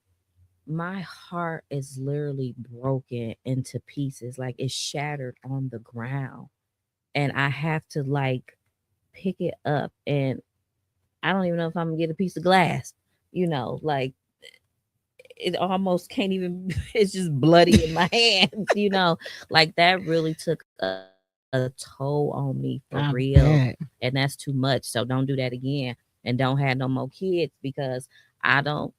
my heart is literally broken into pieces, like it's shattered on the ground, and I have to like pick it up, and I don't even know if I'm gonna get a piece of glass, you know, like it almost can't even. It's just bloody in my hands. Like that really took a toll on me for real, I bet. and that's too much. So don't do that again, and don't have no more kids because I don't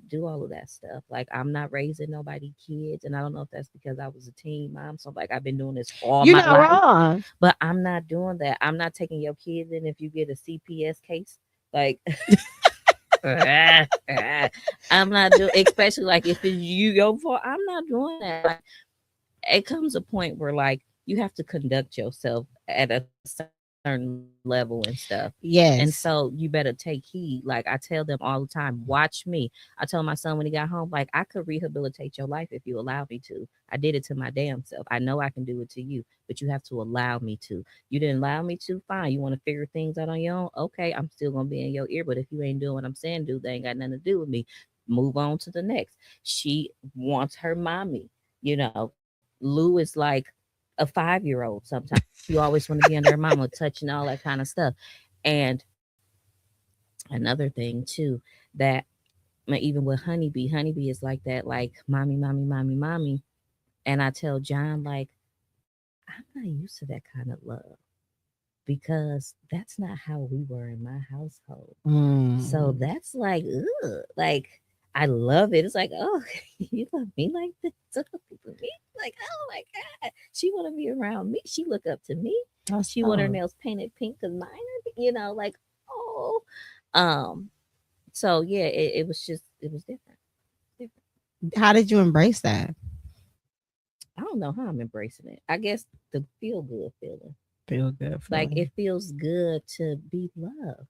do all of that stuff. Like I'm not raising nobody kids, and I don't know if that's because I was a teen mom. So like I've been doing this all You're my not life, wrong. but I'm not doing that. I'm not taking your kids in if you get a CPS case. Like I'm not doing, especially like if it's you your fault. I'm not doing that. Like it comes a point where like you have to conduct yourself at a certain level and stuff. And so you better Yes. take heed. Like I tell them all the time, watch me. I told my son when he got home, like I could rehabilitate your life if you allow me to. I did it to my damn self. I know I can do it to you, but you have to allow me to. You didn't allow me to, fine. You want to figure things out on your own? Okay, I'm still gonna be in your ear. But if you ain't doing what I'm saying, dude, they ain't got nothing to do with me. Move on to the next. She wants her mommy. Lou is like a 5-year-old sometimes. You always want to be under her mama, touching all that kind of stuff. And another thing too, that even with honeybee is like that, like mommy, mommy, mommy, mommy. And I tell John, like, I'm not used to that kind of love because that's not how we were in my household. So Mm. that's like, ugh, like I love it. It's like, oh, you love me like this. Me? Like, oh my God. She wanna be around me. She look up to me. That's She want her dope. nails painted pink because mine are, like, oh. Um, so yeah, it was just it was different. Different. How did you embrace that? I don't know how I'm embracing it. I guess the feel good feeling. Feel good Like feeling. it feels good to be loved.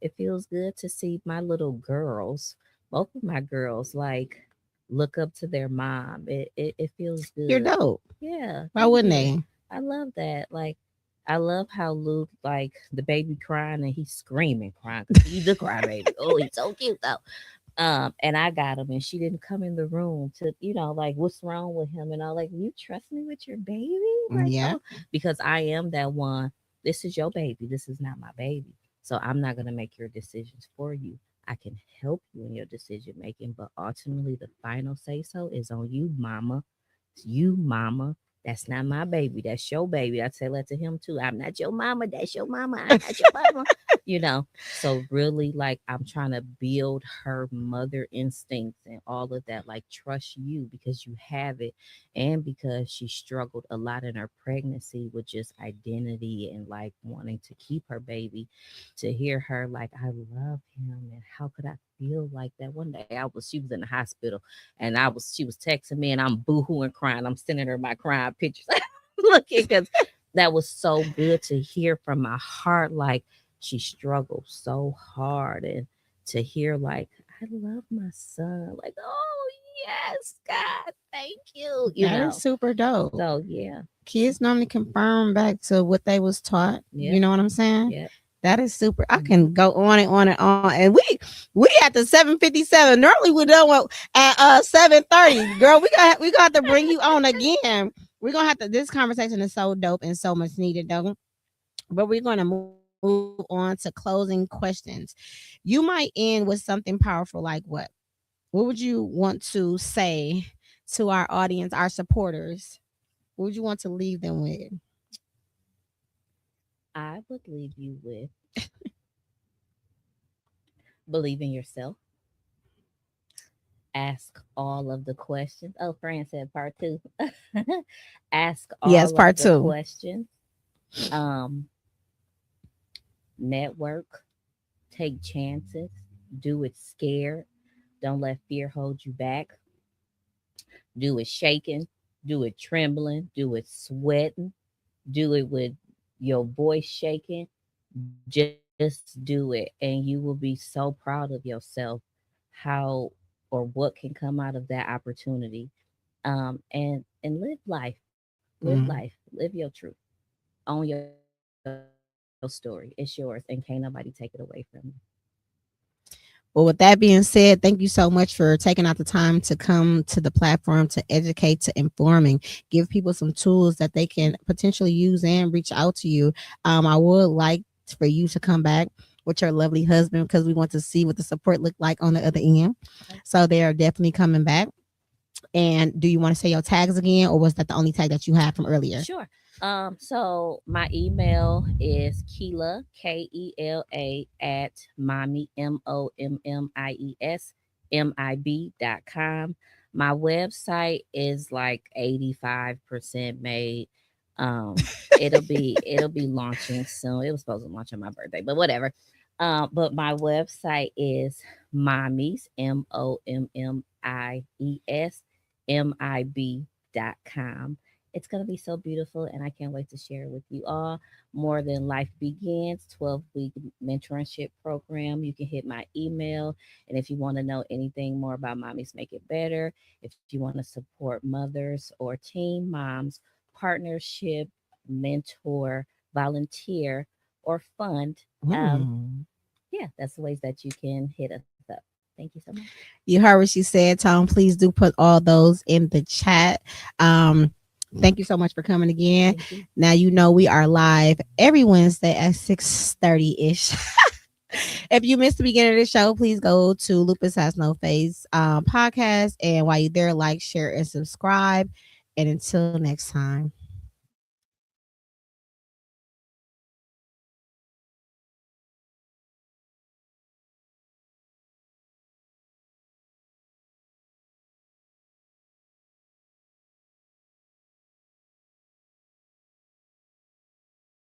It feels good to see my little girls, both of my girls, like look up to their mom. It feels You're good. dope. Yeah, Why thank wouldn't you. they? I love that. Like I love how Luke, like the baby crying and he's screaming, crying because he's a crybaby. Oh, he's so cute though. And I got him, and she didn't come in the room to, like, what's wrong with him, and I like, you trust me with your baby, like, Yeah. oh, because I am that one. This is your baby. This is not my baby. So I'm not gonna make your decisions for you. I can help you in your decision making, but ultimately the final say so is on you, mama. It's you, mama. That's not my baby. That's your baby. I tell that to him too. I'm not your mama. That's your mama. I'm not your mama. you know. So really, like I'm trying to build her mother instincts and all of that. Like trust you because you have it, and because she struggled a lot in her pregnancy with just identity and like wanting to keep her baby. To hear her like I love him, and how could I feel like that? One day she was in the hospital, and she was texting me, and I'm boohooing crying. I'm sending her my crying pictures, looking because that was so good to hear from my heart. Like she struggled so hard, and to hear like I love my son. Like oh yes, God, thank you. That is super dope. So yeah, Kids normally confirm back to what they was taught. yeah, You know what I'm saying? yeah. That is super. I Mhm. can go on and on and on. And we at the 7:57. Normally we done at 7:30. Girl, we got to bring you on again. We're gonna have to. This conversation is so dope and so much needed, though. But we're gonna move on to closing questions. You might end with something powerful like what? What would you want to say to our audience, our supporters? What would you want to leave them with? I would leave you with believe in yourself. Ask all of the questions. Oh, Fran said part two. Ask Yes, all of part the two. questions. Um, Network, take chances, do it scared. Don't let fear hold you back. Do it shaking, do it trembling, do it sweating, do it with your voice shaking. Just do it, and you will be so proud of yourself how or what can come out of that opportunity. And live life, Mm. live your truth, own your story. It's yours, and can't nobody take it away from you. Well, with that being said, thank you so much for taking out the time to come to the platform to educate, to inform, and give people some tools that they can potentially use and reach out to you. I would like for you to come back with your lovely husband because we want to see what the support look like on the other end. So they are definitely coming back. And do you want to say your tags again, or was that the only tag that you had from earlier? Sure. So my email is Kela Kela at mommy MOMMIES MIB.com. My website is like 85% made. Um, it'll be launching soon. It was supposed to launch on my birthday, but whatever. But my website is Mommies MOMMIES MIB.com. It's going to be so beautiful, and I can't wait to share it with you all. More Than Life Begins 12-week mentorship program. You can hit my email. And if you want to know anything more about Mommies Make It Better, if you want to support mothers or teen moms, partnership, mentor, volunteer, or fund, yeah, that's the ways that you can hit us up. Thank you so much. You heard what she said, Tom. Please do put all those in the chat. Thank you so much for coming again. Now you know we are live every Wednesday at 6:30 ish. If you missed the beginning of the show, please go to Lupus Has No Face podcast. And while you're there, like, share, and subscribe. And until next time.